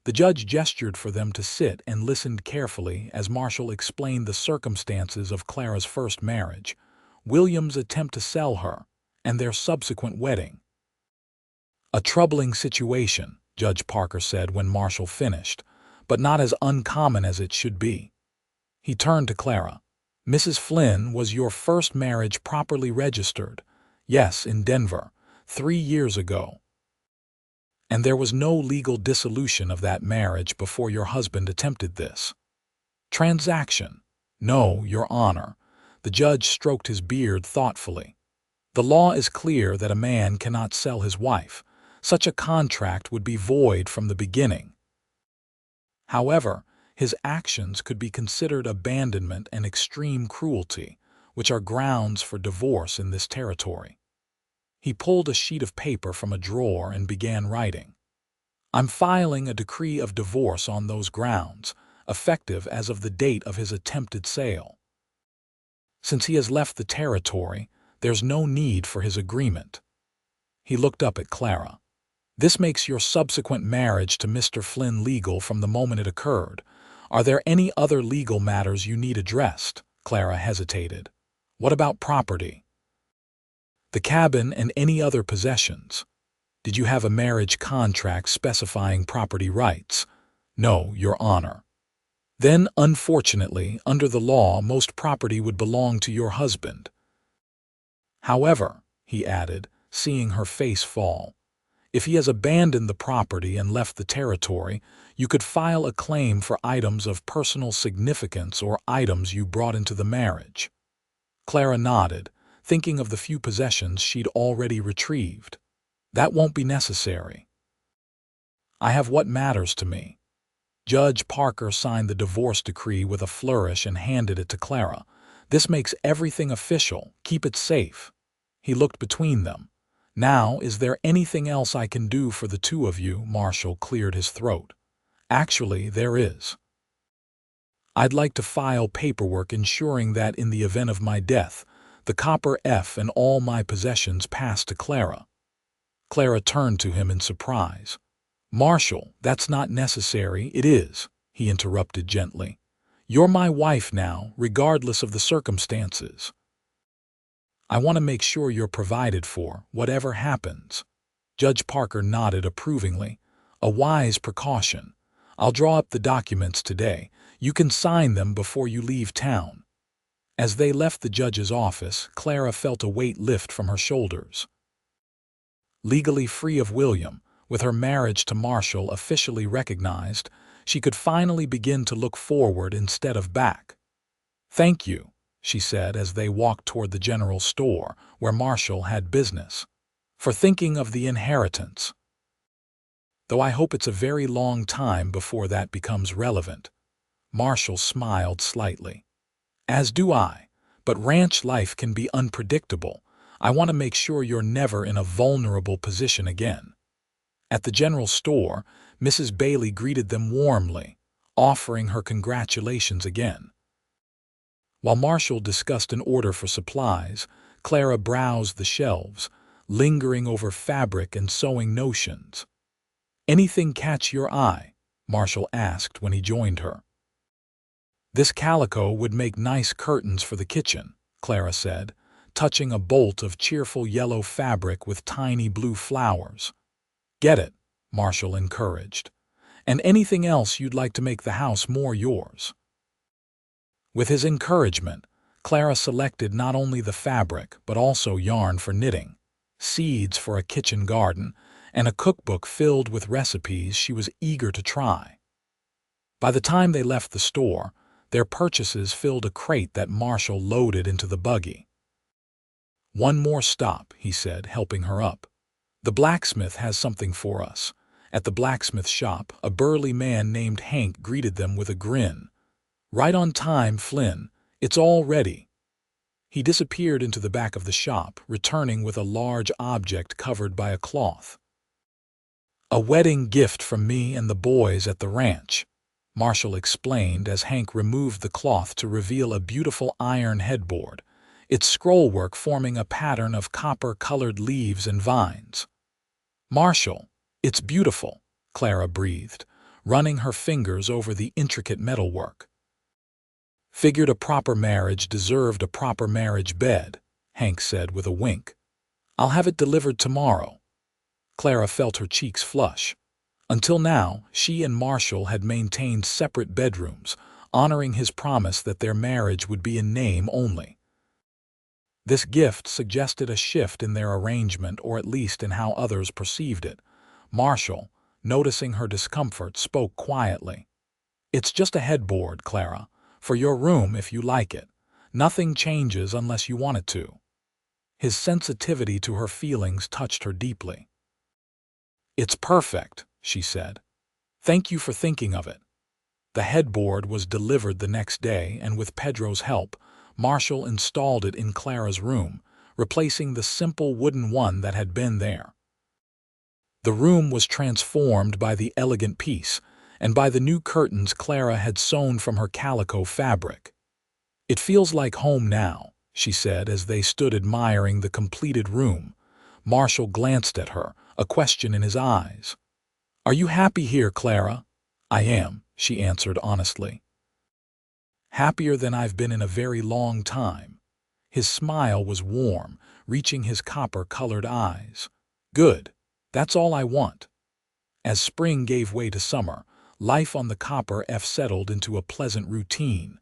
The judge gestured for them to sit and listened carefully as Marshall explained the circumstances of Clara's first marriage, William's attempt to sell her, and their subsequent wedding. "A troubling situation," Judge Parker said when Marshall finished, "but not as uncommon as it should be." He turned to Clara. "Mrs. Flynn was your first marriage properly registered?" "Yes, in Denver, 3 years ago." "And there was no legal dissolution of that marriage before your husband attempted this transaction?" "No, Your Honor." The judge stroked his beard thoughtfully. "The law is clear that a man cannot sell his wife. Such a contract would be void from the beginning. However, his actions could be considered abandonment and extreme cruelty, which are grounds for divorce in this territory." He pulled a sheet of paper from a drawer and began writing. "I'm filing a decree of divorce on those grounds, effective as of the date of his attempted sale. Since he has left the territory, there's no need for his agreement." He looked up at Clara. This makes your subsequent marriage to Mr. Flynn legal from the moment it occurred. Are there any other legal matters you need addressed? Clara hesitated. What about property? The cabin and any other possessions. Did you have a marriage contract specifying property rights? No, Your Honor. Then, unfortunately, under the law, most property would belong to your husband. However, he added, seeing her face fall, if he has abandoned the property and left the territory, you could file a claim for items of personal significance or items you brought into the marriage. Clara nodded, thinking of the few possessions she'd already retrieved. That won't be necessary. I have what matters to me. Judge Parker signed the divorce decree with a flourish and handed it to Clara. This makes everything official. Keep it safe. He looked between them. Now, is there anything else I can do for the two of you? Marshall cleared his throat. Actually, there is. I'd like to file paperwork ensuring that in the event of my death, the copper F and all my possessions pass to Clara. Clara turned to him in surprise. Marshall, that's not necessary. It is, he interrupted gently. You're my wife now, regardless of the circumstances. I want to make sure you're provided for, whatever happens. Judge Parker nodded approvingly. A wise precaution. I'll draw up the documents today. You can sign them before you leave town. As they left the judge's office, Clara felt a weight lift from her shoulders. Legally free of William, with her marriage to Marshall officially recognized, she could finally begin to look forward instead of back. Thank you, she said as they walked toward the general store where Marshall had business, for thinking of the inheritance. Though I hope it's a very long time before that becomes relevant. Marshall smiled slightly. As do I, but ranch life can be unpredictable. I want to make sure you're never in a vulnerable position again. At the general store, Mrs. Bailey greeted them warmly, offering her congratulations again. While Marshall discussed an order for supplies, Clara browsed the shelves, lingering over fabric and sewing notions. Anything catch your eye? Marshall asked when he joined her. This calico would make nice curtains for the kitchen, Clara said, touching a bolt of cheerful yellow fabric with tiny blue flowers. Get it, Marshall encouraged. And anything else you'd like to make the house more yours. With his encouragement, Clara selected not only the fabric but also yarn for knitting, seeds for a kitchen garden, and a cookbook filled with recipes she was eager to try. By the time they left the store, their purchases filled a crate that Marshall loaded into the buggy. One more stop, he said, helping her up. The blacksmith has something for us. At the blacksmith shop, a burly man named Hank greeted them with a grin. Right on time, Flynn. It's all ready. He disappeared into the back of the shop, returning with a large object covered by a cloth. A wedding gift from me and the boys at the ranch, Marshall explained as Hank removed the cloth to reveal a beautiful iron headboard, its scrollwork forming a pattern of copper-colored leaves and vines. Marshall, it's beautiful, Clara breathed, running her fingers over the intricate metalwork. Figured a proper marriage deserved a proper marriage bed, Hank said with a wink. I'll have it delivered tomorrow. Clara felt her cheeks flush. Until now, she and Marshall had maintained separate bedrooms, honoring his promise that their marriage would be in name only. This gift suggested a shift in their arrangement, or at least in how others perceived it. Marshall, noticing her discomfort, spoke quietly. It's just a headboard, Clara, for your room if you like it. Nothing changes unless you want it to. His sensitivity to her feelings touched her deeply. It's perfect, she said. Thank you for thinking of it. The headboard was delivered the next day, and with Pedro's help, Marshall installed it in Clara's room, replacing the simple wooden one that had been there. The room was transformed by the elegant piece, and by the new curtains Clara had sewn from her calico fabric. It feels like home now, she said as they stood admiring the completed room. Marshall glanced at her, a question in his eyes. "Are you happy here, Clara?" "I am," she answered honestly. "Happier than I've been in a very long time." His smile was warm, reaching his copper-colored eyes. "Good. That's all I want." As spring gave way to summer, life on the Copper F settled into a pleasant routine.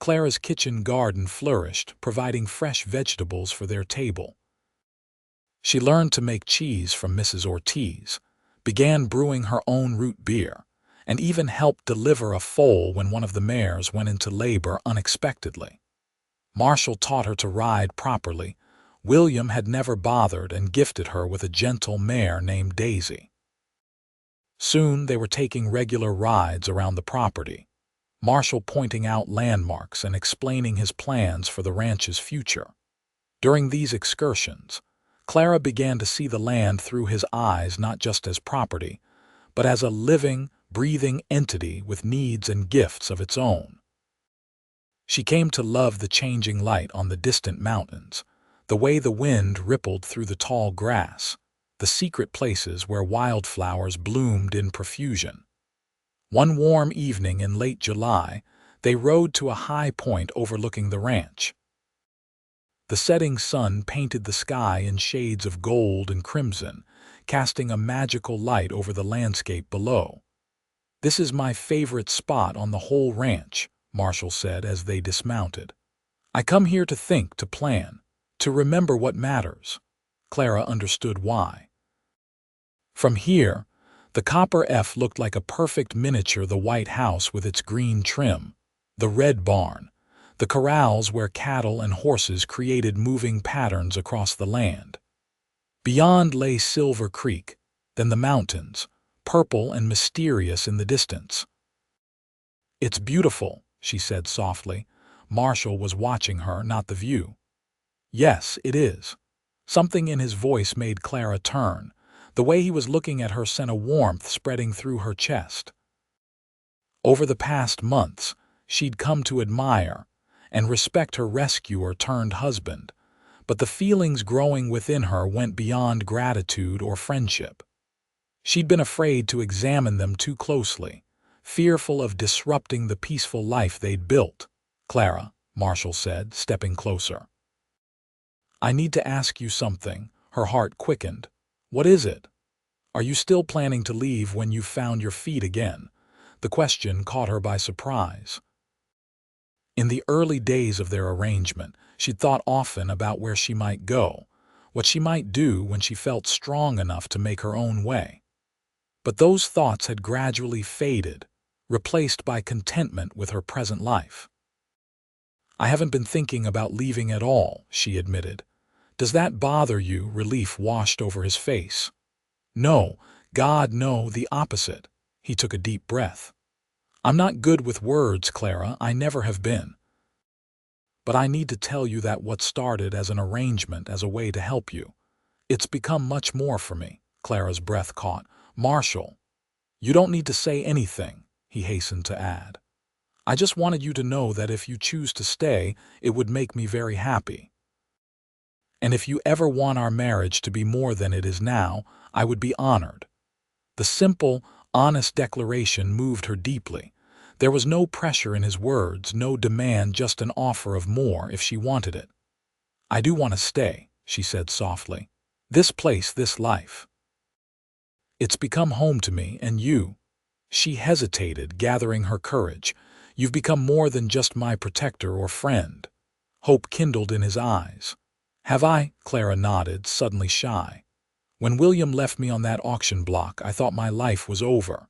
Clara's kitchen garden flourished, providing fresh vegetables for their table. She learned to make cheese from Mrs. Ortiz, began brewing her own root beer, and even helped deliver a foal when one of the mares went into labor unexpectedly. Marshall taught her to ride properly. William had never bothered and gifted her with a gentle mare named Daisy. Soon they were taking regular rides around the property, Marshall pointing out landmarks and explaining his plans for the ranch's future. During these excursions, Clara began to see the land through his eyes not just as property, but as a living, breathing entity with needs and gifts of its own. She came to love the changing light on the distant mountains, the way the wind rippled through the tall grass, the secret places where wildflowers bloomed in profusion. One warm evening in late July, they rode to a high point overlooking the ranch. The setting sun painted the sky in shades of gold and crimson, casting a magical light over the landscape below. "This is my favorite spot on the whole ranch," Marshall said as they dismounted. "I come here to think, to plan, to remember what matters." Clara understood why. From here, the Copper F looked like a perfect miniature: the white house with its green trim, the red barn, the corrals where cattle and horses created moving patterns across the land. Beyond lay Silver Creek, then the mountains, purple and mysterious in the distance. "It's beautiful," she said softly. Marshall was watching her, not the view. "Yes, it is." Something in his voice made Clara turn. The way he was looking at her sent a warmth spreading through her chest. Over the past months, she'd come to admire and respect her rescuer-turned-husband, but the feelings growing within her went beyond gratitude or friendship. She'd been afraid to examine them too closely, fearful of disrupting the peaceful life they'd built. "Clara," Marshall said, stepping closer, "I need to ask you something." Her heart quickened. "What is it? Are you still planning to leave when you've found your feet again?" The question caught her by surprise. In the early days of their arrangement, she'd thought often about where she might go, what she might do when she felt strong enough to make her own way. But those thoughts had gradually faded, replaced by contentment with her present life. "I haven't been thinking about leaving at all," she admitted. "Does that bother you?" Relief washed over his face. "No, God, no, the opposite." He took a deep breath. "I'm not good with words, Clara. I never have been. But I need to tell you that what started as an arrangement, as a way to help you, it's become much more for me." Clara's breath caught. "Marshall, you don't need to say anything," he hastened to add. "I just wanted you to know that if you choose to stay, it would make me very happy. And if you ever want our marriage to be more than it is now, I would be honored." The simple, honest declaration moved her deeply. There was no pressure in his words, no demand, just an offer of more if she wanted it. "I do want to stay," she said softly. "This place, this life. It's become home to me, and you." She hesitated, gathering her courage. "You've become more than just my protector or friend." Hope kindled in his eyes. "Have I?" Clara nodded, suddenly shy. "When William left me on that auction block, I thought my life was over.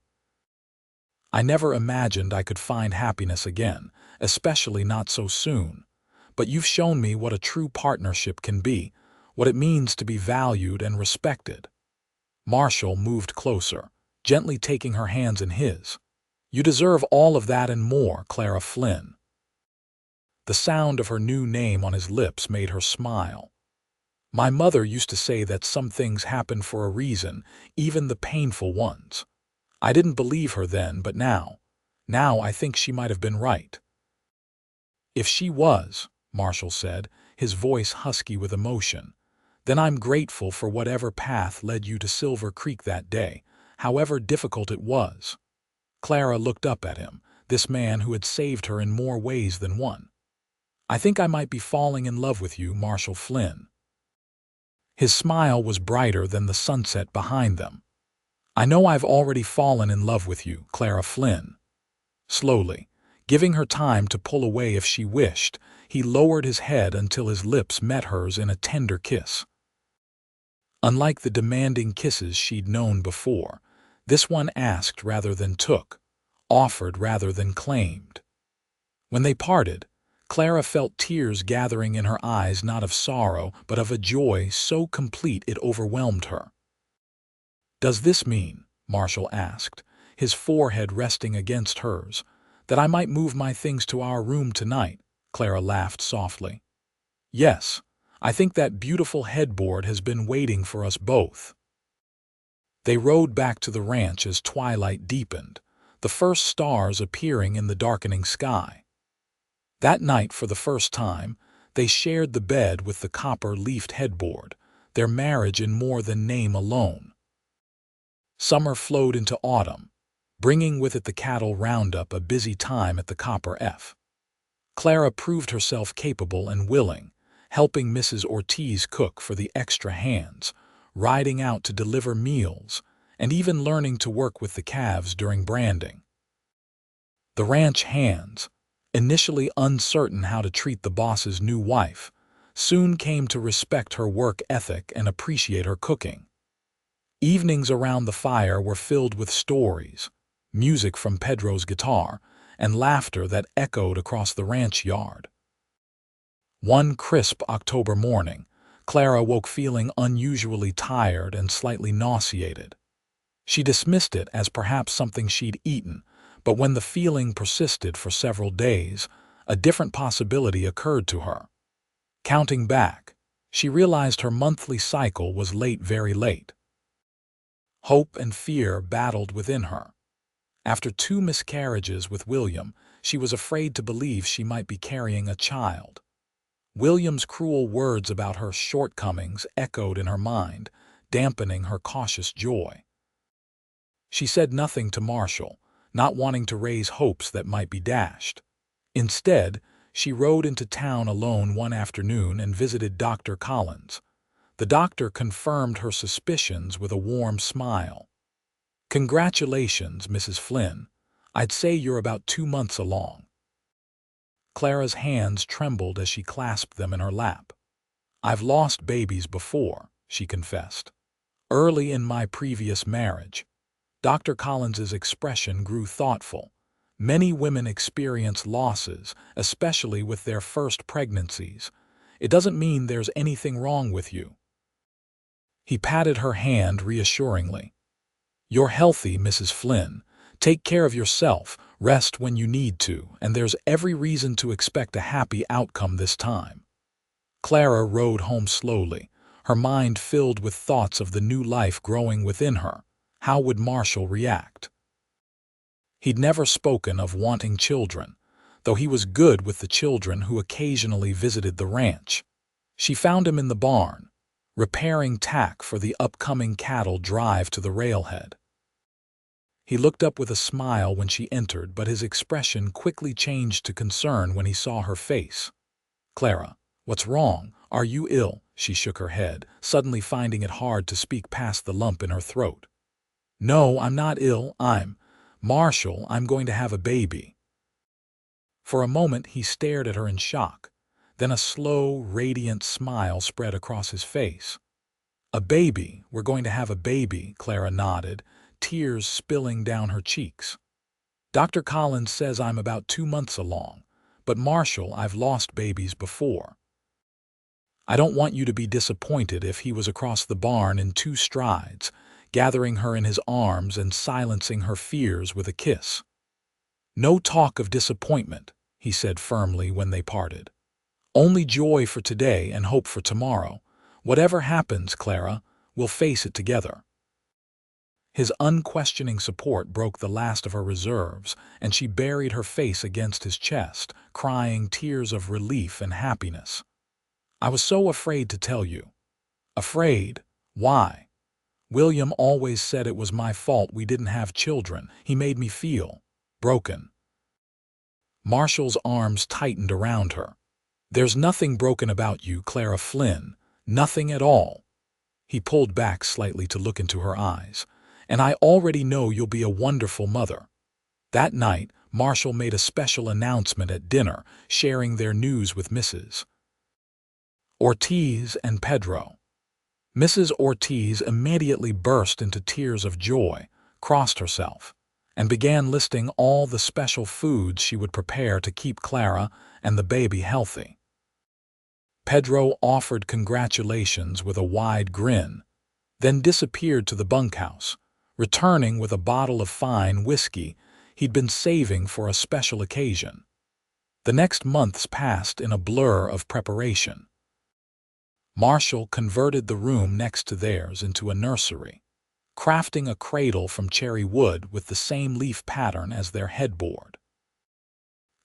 I never imagined I could find happiness again, especially not so soon. But you've shown me what a true partnership can be, what it means to be valued and respected." Marshall moved closer, gently taking her hands in his. "You deserve all of that and more, Clara Flynn." The sound of her new name on his lips made her smile. "My mother used to say that some things happen for a reason, even the painful ones. I didn't believe her then, but now I think she might have been right." "If she was," Marshall said, his voice husky with emotion, Then I'm grateful for whatever path led you to Silver Creek that day, however difficult it was. Clara looked up at him, this man who had saved her in more ways than one. I think I might be falling in love with you, Marshall Flynn. His smile was brighter than the sunset behind them. I know I've already fallen in love with you, Clara Flynn. Slowly, giving her time to pull away if she wished, he lowered his head until his lips met hers in a tender kiss. Unlike the demanding kisses she'd known before, this one asked rather than took, offered rather than claimed. When they parted, Clara felt tears gathering in her eyes, not of sorrow, but of a joy so complete it overwhelmed her. "Does this mean," Marshall asked, his forehead resting against hers, "that I might move my things to our room tonight?" Clara laughed softly. "Yes, I think that beautiful headboard has been waiting for us both." They rode back to the ranch as twilight deepened, the first stars appearing in the darkening sky. That night, for the first time, they shared the bed with the copper-leafed headboard, their marriage in more than name alone. Summer flowed into autumn, bringing with it the cattle roundup, a busy time at the Copper F. Clara proved herself capable and willing, helping Mrs. Ortiz cook for the extra hands, riding out to deliver meals, and even learning to work with the calves during branding. The ranch hands, initially uncertain how to treat the boss's new wife, soon came to respect her work ethic and appreciate her cooking. Evenings around the fire were filled with stories, music from Pedro's guitar, and laughter that echoed across the ranch yard. One crisp October morning, Clara woke feeling unusually tired and slightly nauseated. She dismissed it as perhaps something she'd eaten, but when the feeling persisted for several days, a different possibility occurred to her. Counting back, she realized her monthly cycle was late, very late. Hope and fear battled within her. After 2 miscarriages with William, she was afraid to believe she might be carrying a child. William's cruel words about her shortcomings echoed in her mind, dampening her cautious joy. She said nothing to Marshall, not wanting to raise hopes that might be dashed. Instead, she rode into town alone one afternoon and visited Dr. Collins. The doctor confirmed her suspicions with a warm smile. "Congratulations, Mrs. Flynn. I'd say you're about 2 months along." Clara's hands trembled as she clasped them in her lap. "I've lost babies before," she confessed. "Early in my previous marriage." Dr. Collins's expression grew thoughtful. "Many women experience losses, especially with their first pregnancies. It doesn't mean there's anything wrong with you." He patted her hand reassuringly. "You're healthy, Mrs. Flynn. Take care of yourself, rest when you need to, and there's every reason to expect a happy outcome this time." Clara rode home slowly, her mind filled with thoughts of the new life growing within her. How would Marshall react? He'd never spoken of wanting children, though he was good with the children who occasionally visited the ranch. She found him in the barn, repairing tack for the upcoming cattle drive to the railhead. He looked up with a smile when she entered, but his expression quickly changed to concern when he saw her face. "Clara, what's wrong? Are you ill?" She shook her head, suddenly finding it hard to speak past the lump in her throat. "No, I'm not ill. Marshall, I'm going to have a baby." For a moment he stared at her in shock. Then a slow, radiant smile spread across his face. "A baby? We're going to have a baby," Clara nodded, tears spilling down her cheeks. "Dr. Collins says I'm about 2 months along, but Marshall, I've lost babies before. I don't want you to be disappointed." If he was across the barn in 2 strides, gathering her in his arms and silencing her fears with a kiss. "No talk of disappointment," he said firmly when they parted. "Only joy for today and hope for tomorrow. Whatever happens, Clara, we'll face it together." His unquestioning support broke the last of her reserves, and she buried her face against his chest, crying tears of relief and happiness. "I was so afraid to tell you." Afraid? Why? William always said it was my fault we didn't have children. He made me feel broken. Marshall's arms tightened around her. There's nothing broken about you, Clara Flynn. Nothing at all. He pulled back slightly to look into her eyes. And I already know you'll be a wonderful mother. That night, Marshall made a special announcement at dinner, sharing their news with Mrs. Ortiz and Pedro. Mrs. Ortiz immediately burst into tears of joy, crossed herself, and began listing all the special foods she would prepare to keep Clara and the baby healthy. Pedro offered congratulations with a wide grin, then disappeared to the bunkhouse, returning with a bottle of fine whiskey he'd been saving for a special occasion. The next months passed in a blur of preparation. Marshall converted the room next to theirs into a nursery, crafting a cradle from cherry wood with the same leaf pattern as their headboard.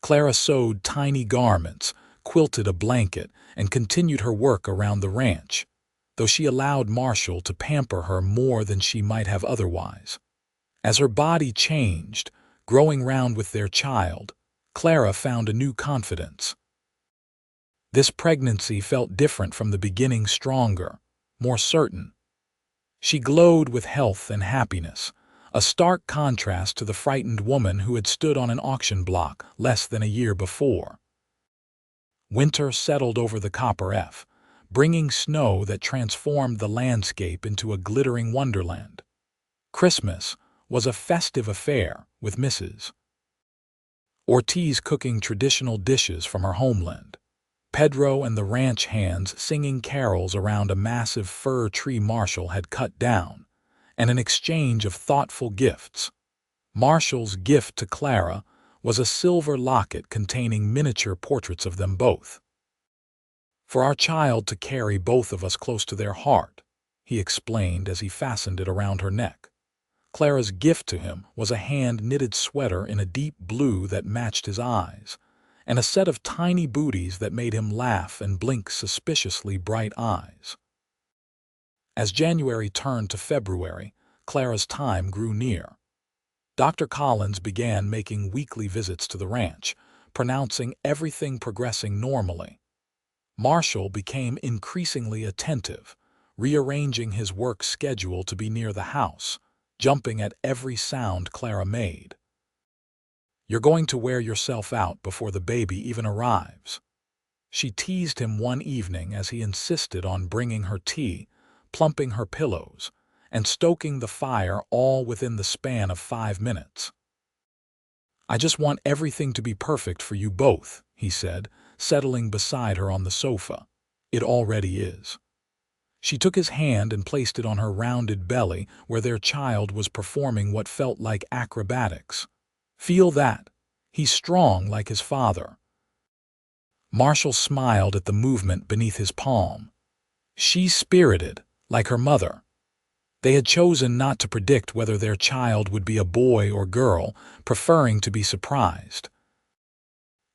Clara sewed tiny garments, quilted a blanket, and continued her work around the ranch, though she allowed Marshall to pamper her more than she might have otherwise. As her body changed, growing round with their child, Clara found a new confidence. This pregnancy felt different from the beginning, stronger, more certain. She glowed with health and happiness, a stark contrast to the frightened woman who had stood on an auction block less than a year before. Winter settled over the Copper F, bringing snow that transformed the landscape into a glittering wonderland. Christmas was a festive affair, with Mrs. Ortiz cooking traditional dishes from her homeland, Pedro and the ranch hands singing carols around a massive fir tree Marshall had cut down, and an exchange of thoughtful gifts. Marshall's gift to Clara was a silver locket containing miniature portraits of them both. For our child to carry both of us close to their heart, he explained as he fastened it around her neck. Clara's gift to him was a hand-knitted sweater in a deep blue that matched his eyes, and a set of tiny booties that made him laugh and blink suspiciously bright eyes. As January turned to February, Clara's time grew near. Dr. Collins began making weekly visits to the ranch, pronouncing everything progressing normally. Marshall became increasingly attentive, rearranging his work schedule to be near the house, jumping at every sound Clara made. "You're going to wear yourself out before the baby even arrives," she teased him one evening as he insisted on bringing her tea, plumping her pillows, and stoking the fire all within the span of 5 minutes. "I just want everything to be perfect for you both," he said, settling beside her on the sofa. "It already is." She took his hand and placed it on her rounded belly where their child was performing what felt like acrobatics. "Feel that? He's strong like his father." Marshall smiled at the movement beneath his palm. "She's spirited, like her mother." They had chosen not to predict whether their child would be a boy or girl, preferring to be surprised.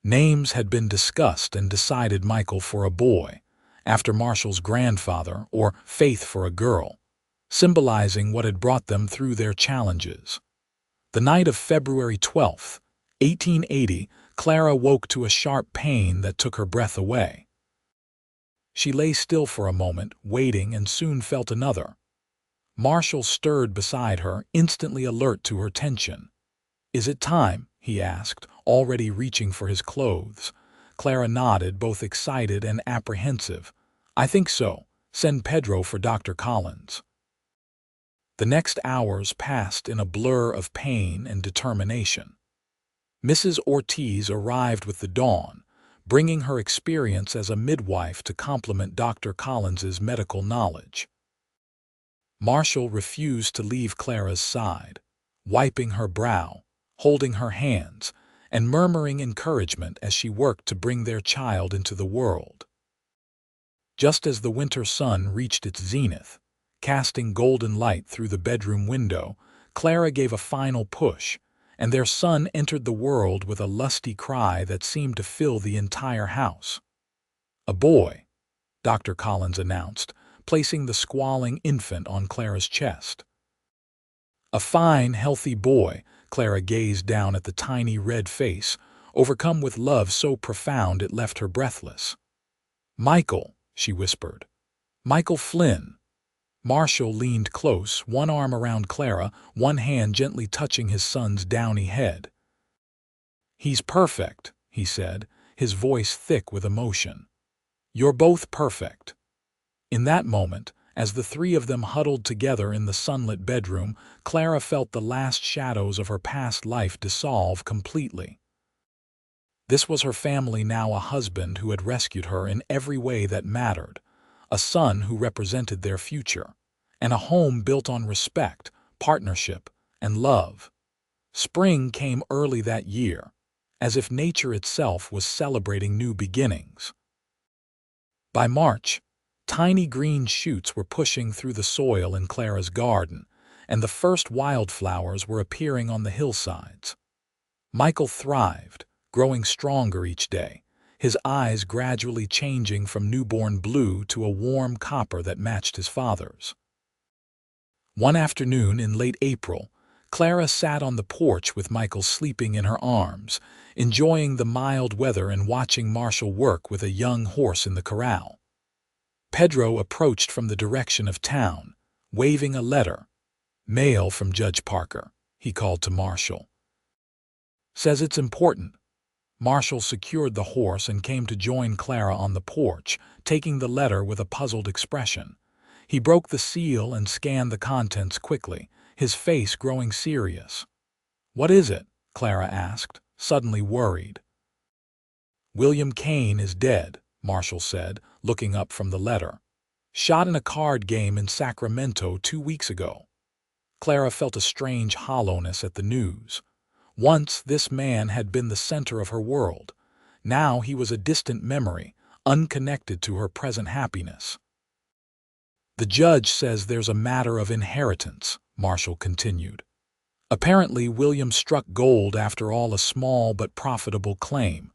Names had been discussed and decided Michael for a boy, after Marshall's grandfather, or Faith for a girl, symbolizing what had brought them through their challenges. The night of February 12th, 1880, Clara woke to a sharp pain that took her breath away. She lay still for a moment, waiting, and soon felt another. Marshall stirred beside her, instantly alert to her tension. "Is it time?" he asked, already reaching for his clothes. Clara nodded, both excited and apprehensive. "I think so. Send Pedro for Dr. Collins." The next hours passed in a blur of pain and determination. Mrs. Ortiz arrived with the dawn, bringing her experience as a midwife to complement Dr. Collins's medical knowledge. Marshall refused to leave Clara's side, wiping her brow, holding her hands, and murmuring encouragement as she worked to bring their child into the world. Just as the winter sun reached its zenith, casting golden light through the bedroom window, Clara gave a final push, and their son entered the world with a lusty cry that seemed to fill the entire house. "A boy," Dr. Collins announced, placing the squalling infant on Clara's chest. A fine, healthy boy. Clara gazed down at the tiny red face, overcome with love so profound it left her breathless. "Michael," she whispered. "Michael Flynn." Marshall leaned close, one arm around Clara, one hand gently touching his son's downy head. "He's perfect," he said, his voice thick with emotion. "You're both perfect." In that moment, as the three of them huddled together in the sunlit bedroom, Clara felt the last shadows of her past life dissolve completely. This was her family now, a husband who had rescued her in every way that mattered, a son who represented their future, and a home built on respect, partnership, and love. Spring came early that year, as if nature itself was celebrating new beginnings. By March, tiny green shoots were pushing through the soil in Clara's garden, and the first wildflowers were appearing on the hillsides. Michael thrived, growing stronger each day, his eyes gradually changing from newborn blue to a warm copper that matched his father's. One afternoon in late April, Clara sat on the porch with Michael sleeping in her arms, enjoying the mild weather and watching Marshall work with a young horse in the corral. Pedro approached from the direction of town, waving a letter. "Mail from Judge Parker," he called to Marshall. "Says it's important." Marshall secured the horse and came to join Clara on the porch, taking the letter with a puzzled expression. He broke the seal and scanned the contents quickly, his face growing serious. "What is it?" Clara asked, suddenly worried. "William Kane is dead," Marshall said, looking up from the letter. "Shot in a card game in Sacramento 2 weeks ago." Clara felt a strange hollowness at the news. Once this man had been the center of her world. Now he was a distant memory, unconnected to her present happiness. "The judge says there's a matter of inheritance," Marshall continued. "Apparently William struck gold after all, a small but profitable claim.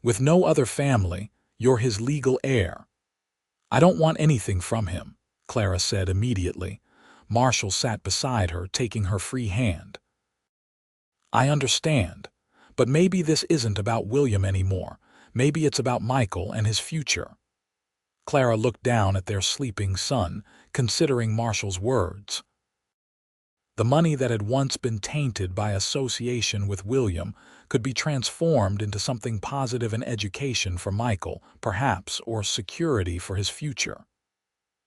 With no other family, you're his legal heir." "I don't want anything from him," Clara said immediately. Marshall sat beside her, taking her free hand. "I understand, but maybe this isn't about William anymore. Maybe it's about Michael and his future." Clara looked down at their sleeping son, considering Marshall's words. The money that had once been tainted by association with William could be transformed into something positive, an education for Michael, perhaps, or security for his future.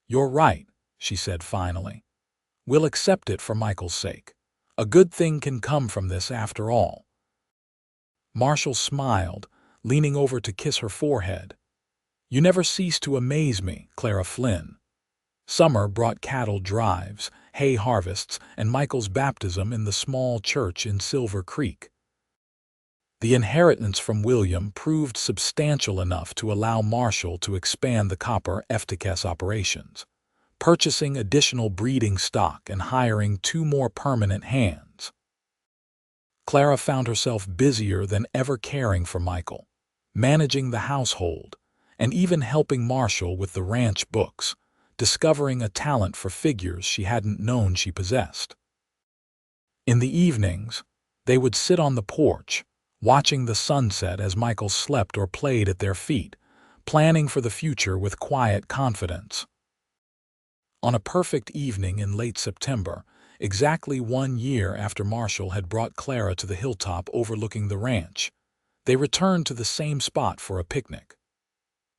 "You're right," she said finally. "We'll accept it for Michael's sake. A good thing can come from this after all." Marshall smiled, leaning over to kiss her forehead. "You never cease to amaze me, Clara Flynn." Summer brought cattle drives, hay harvests, and Michael's baptism in the small church in Silver Creek. The inheritance from William proved substantial enough to allow Marshall to expand the copper FTKS operations, purchasing additional breeding stock and hiring 2 more permanent hands. Clara found herself busier than ever, caring for Michael, managing the household, and even helping Marshall with the ranch books, discovering a talent for figures she hadn't known she possessed. In the evenings, they would sit on the porch, watching the sunset as Michael slept or played at their feet, planning for the future with quiet confidence. On a perfect evening in late September, exactly 1 year after Marshall had brought Clara to the hilltop overlooking the ranch, they returned to the same spot for a picnic.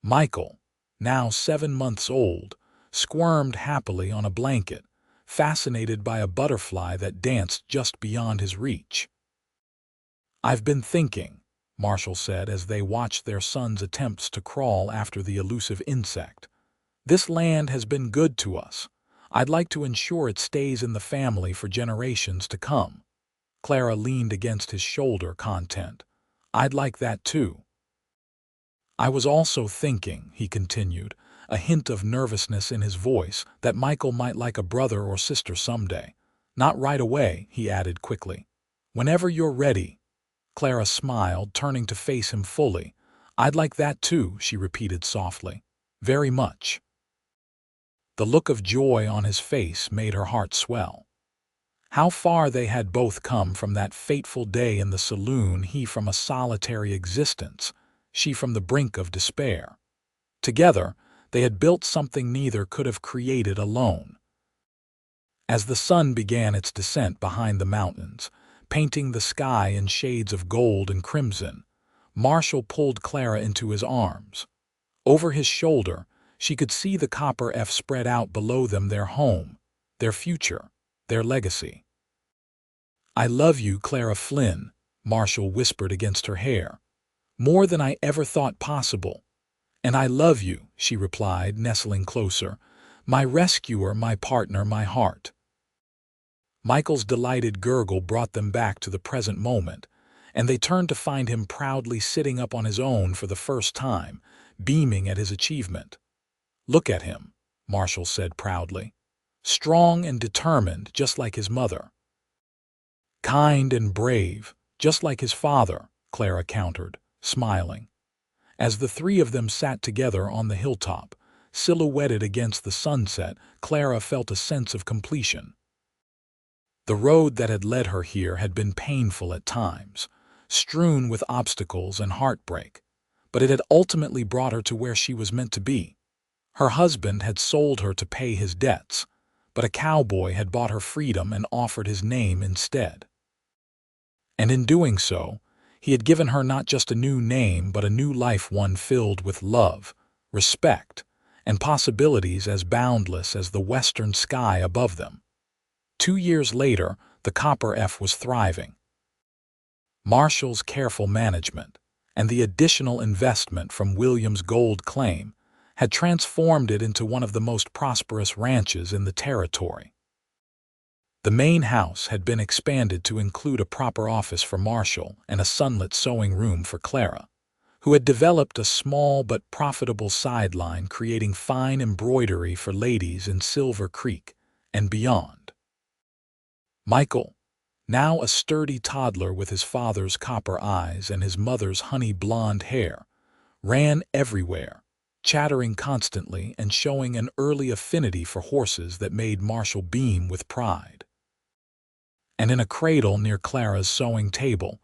Michael, now 7 months old, squirmed happily on a blanket, fascinated by a butterfly that danced just beyond his reach. "I've been thinking," Marshall said as they watched their son's attempts to crawl after the elusive insect. "This land has been good to us. I'd like to ensure it stays in the family for generations to come." Clara leaned against his shoulder, content. "I'd like that too." "I was also thinking," he continued, a hint of nervousness in his voice, "that Michael might like a brother or sister someday. Not right away," he added quickly. "Whenever you're ready." Clara smiled, turning to face him fully. "I'd like that too," she repeated softly. "Very much." The look of joy on his face made her heart swell. How far they had both come from that fateful day in the saloon, he from a solitary existence, she from the brink of despair. Together, they had built something neither could have created alone. As the sun began its descent behind the mountains, painting the sky in shades of gold and crimson, Marshall pulled Clara into his arms. Over his shoulder, she could see the copper F spread out below them, their home, their future, their legacy. "I love you, Clara Flynn," Marshall whispered against her hair. "More than I ever thought possible." "And I love you," she replied, nestling closer. "My rescuer, my partner, my heart." Michael's delighted gurgle brought them back to the present moment, and they turned to find him proudly sitting up on his own for the first time, beaming at his achievement. "Look at him," Marshall said proudly. "Strong and determined, just like his mother." "Kind and brave, just like his father," Clara countered, smiling. As the three of them sat together on the hilltop, silhouetted against the sunset, Clara felt a sense of completion. The road that had led her here had been painful at times, strewn with obstacles and heartbreak, but it had ultimately brought her to where she was meant to be. Her husband had sold her to pay his debts, but a cowboy had bought her freedom and offered his name instead. And in doing so, he had given her not just a new name but a new life, one filled with love, respect, and possibilities as boundless as the western sky above them. 2 years later, the Copper F was thriving. Marshall's careful management and the additional investment from William's gold claim had transformed it into one of the most prosperous ranches in the territory. The main house had been expanded to include a proper office for Marshall and a sunlit sewing room for Clara, who had developed a small but profitable sideline creating fine embroidery for ladies in Silver Creek and beyond. Michael, now a sturdy toddler with his father's copper eyes and his mother's honey blonde hair, ran everywhere, chattering constantly and showing an early affinity for horses that made Marshall beam with pride. And in a cradle near Clara's sewing table,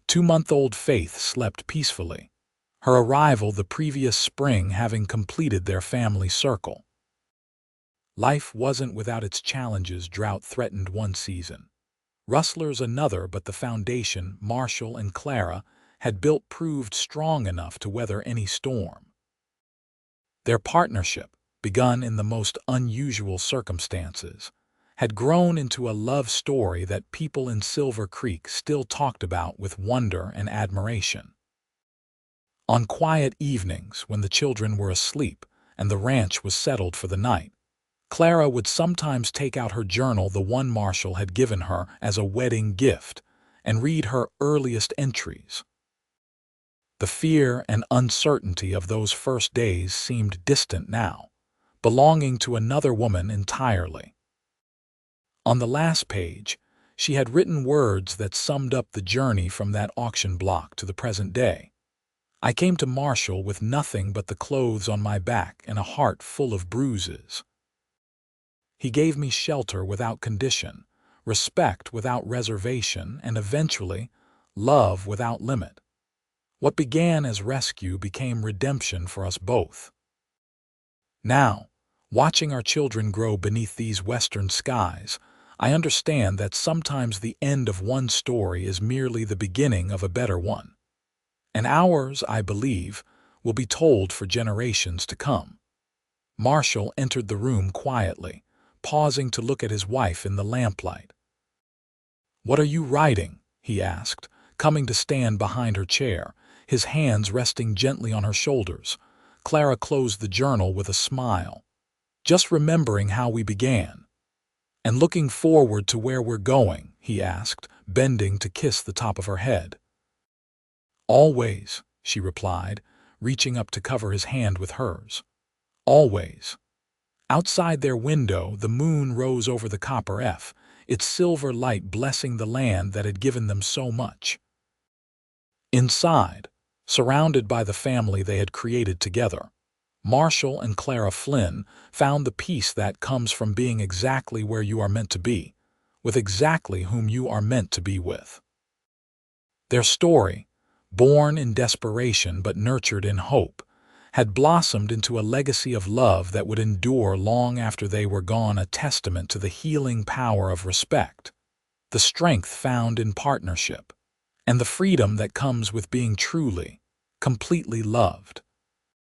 2-month-old Faith slept peacefully, her arrival the previous spring having completed their family circle. Life wasn't without its challenges. Drought threatened one season, rustlers another, but the foundation Marshall and Clara had built proved strong enough to weather any storm. Their partnership, begun in the most unusual circumstances, had grown into a love story that people in Silver Creek still talked about with wonder and admiration. On quiet evenings when the children were asleep and the ranch was settled for the night, Clara would sometimes take out her journal, the one Marshall had given her as a wedding gift, and read her earliest entries. The fear and uncertainty of those first days seemed distant now, belonging to another woman entirely. On the last page, she had written words that summed up the journey from that auction block to the present day. "I came to Marshall with nothing but the clothes on my back and a heart full of bruises. He gave me shelter without condition, respect without reservation, and eventually, love without limit. What began as rescue became redemption for us both. Now, watching our children grow beneath these western skies, I understand that sometimes the end of one story is merely the beginning of a better one. And ours, I believe, will be told for generations to come." Marshall entered the room quietly, pausing to look at his wife in the lamplight. "What are you writing?" he asked, coming to stand behind her chair, his hands resting gently on her shoulders. Clara closed the journal with a smile. "Just remembering how we began." "And looking forward to where we're going?" he asked, bending to kiss the top of her head. "Always," she replied, reaching up to cover his hand with hers. "Always." Outside their window, the moon rose over the Copper F, its silver light blessing the land that had given them so much. Inside, surrounded by the family they had created together, Marshall and Clara Flynn found the peace that comes from being exactly where you are meant to be, with exactly whom you are meant to be with. Their story, born in desperation but nurtured in hope, had blossomed into a legacy of love that would endure long after they were gone, a testament to the healing power of respect, the strength found in partnership, and the freedom that comes with being truly, completely loved.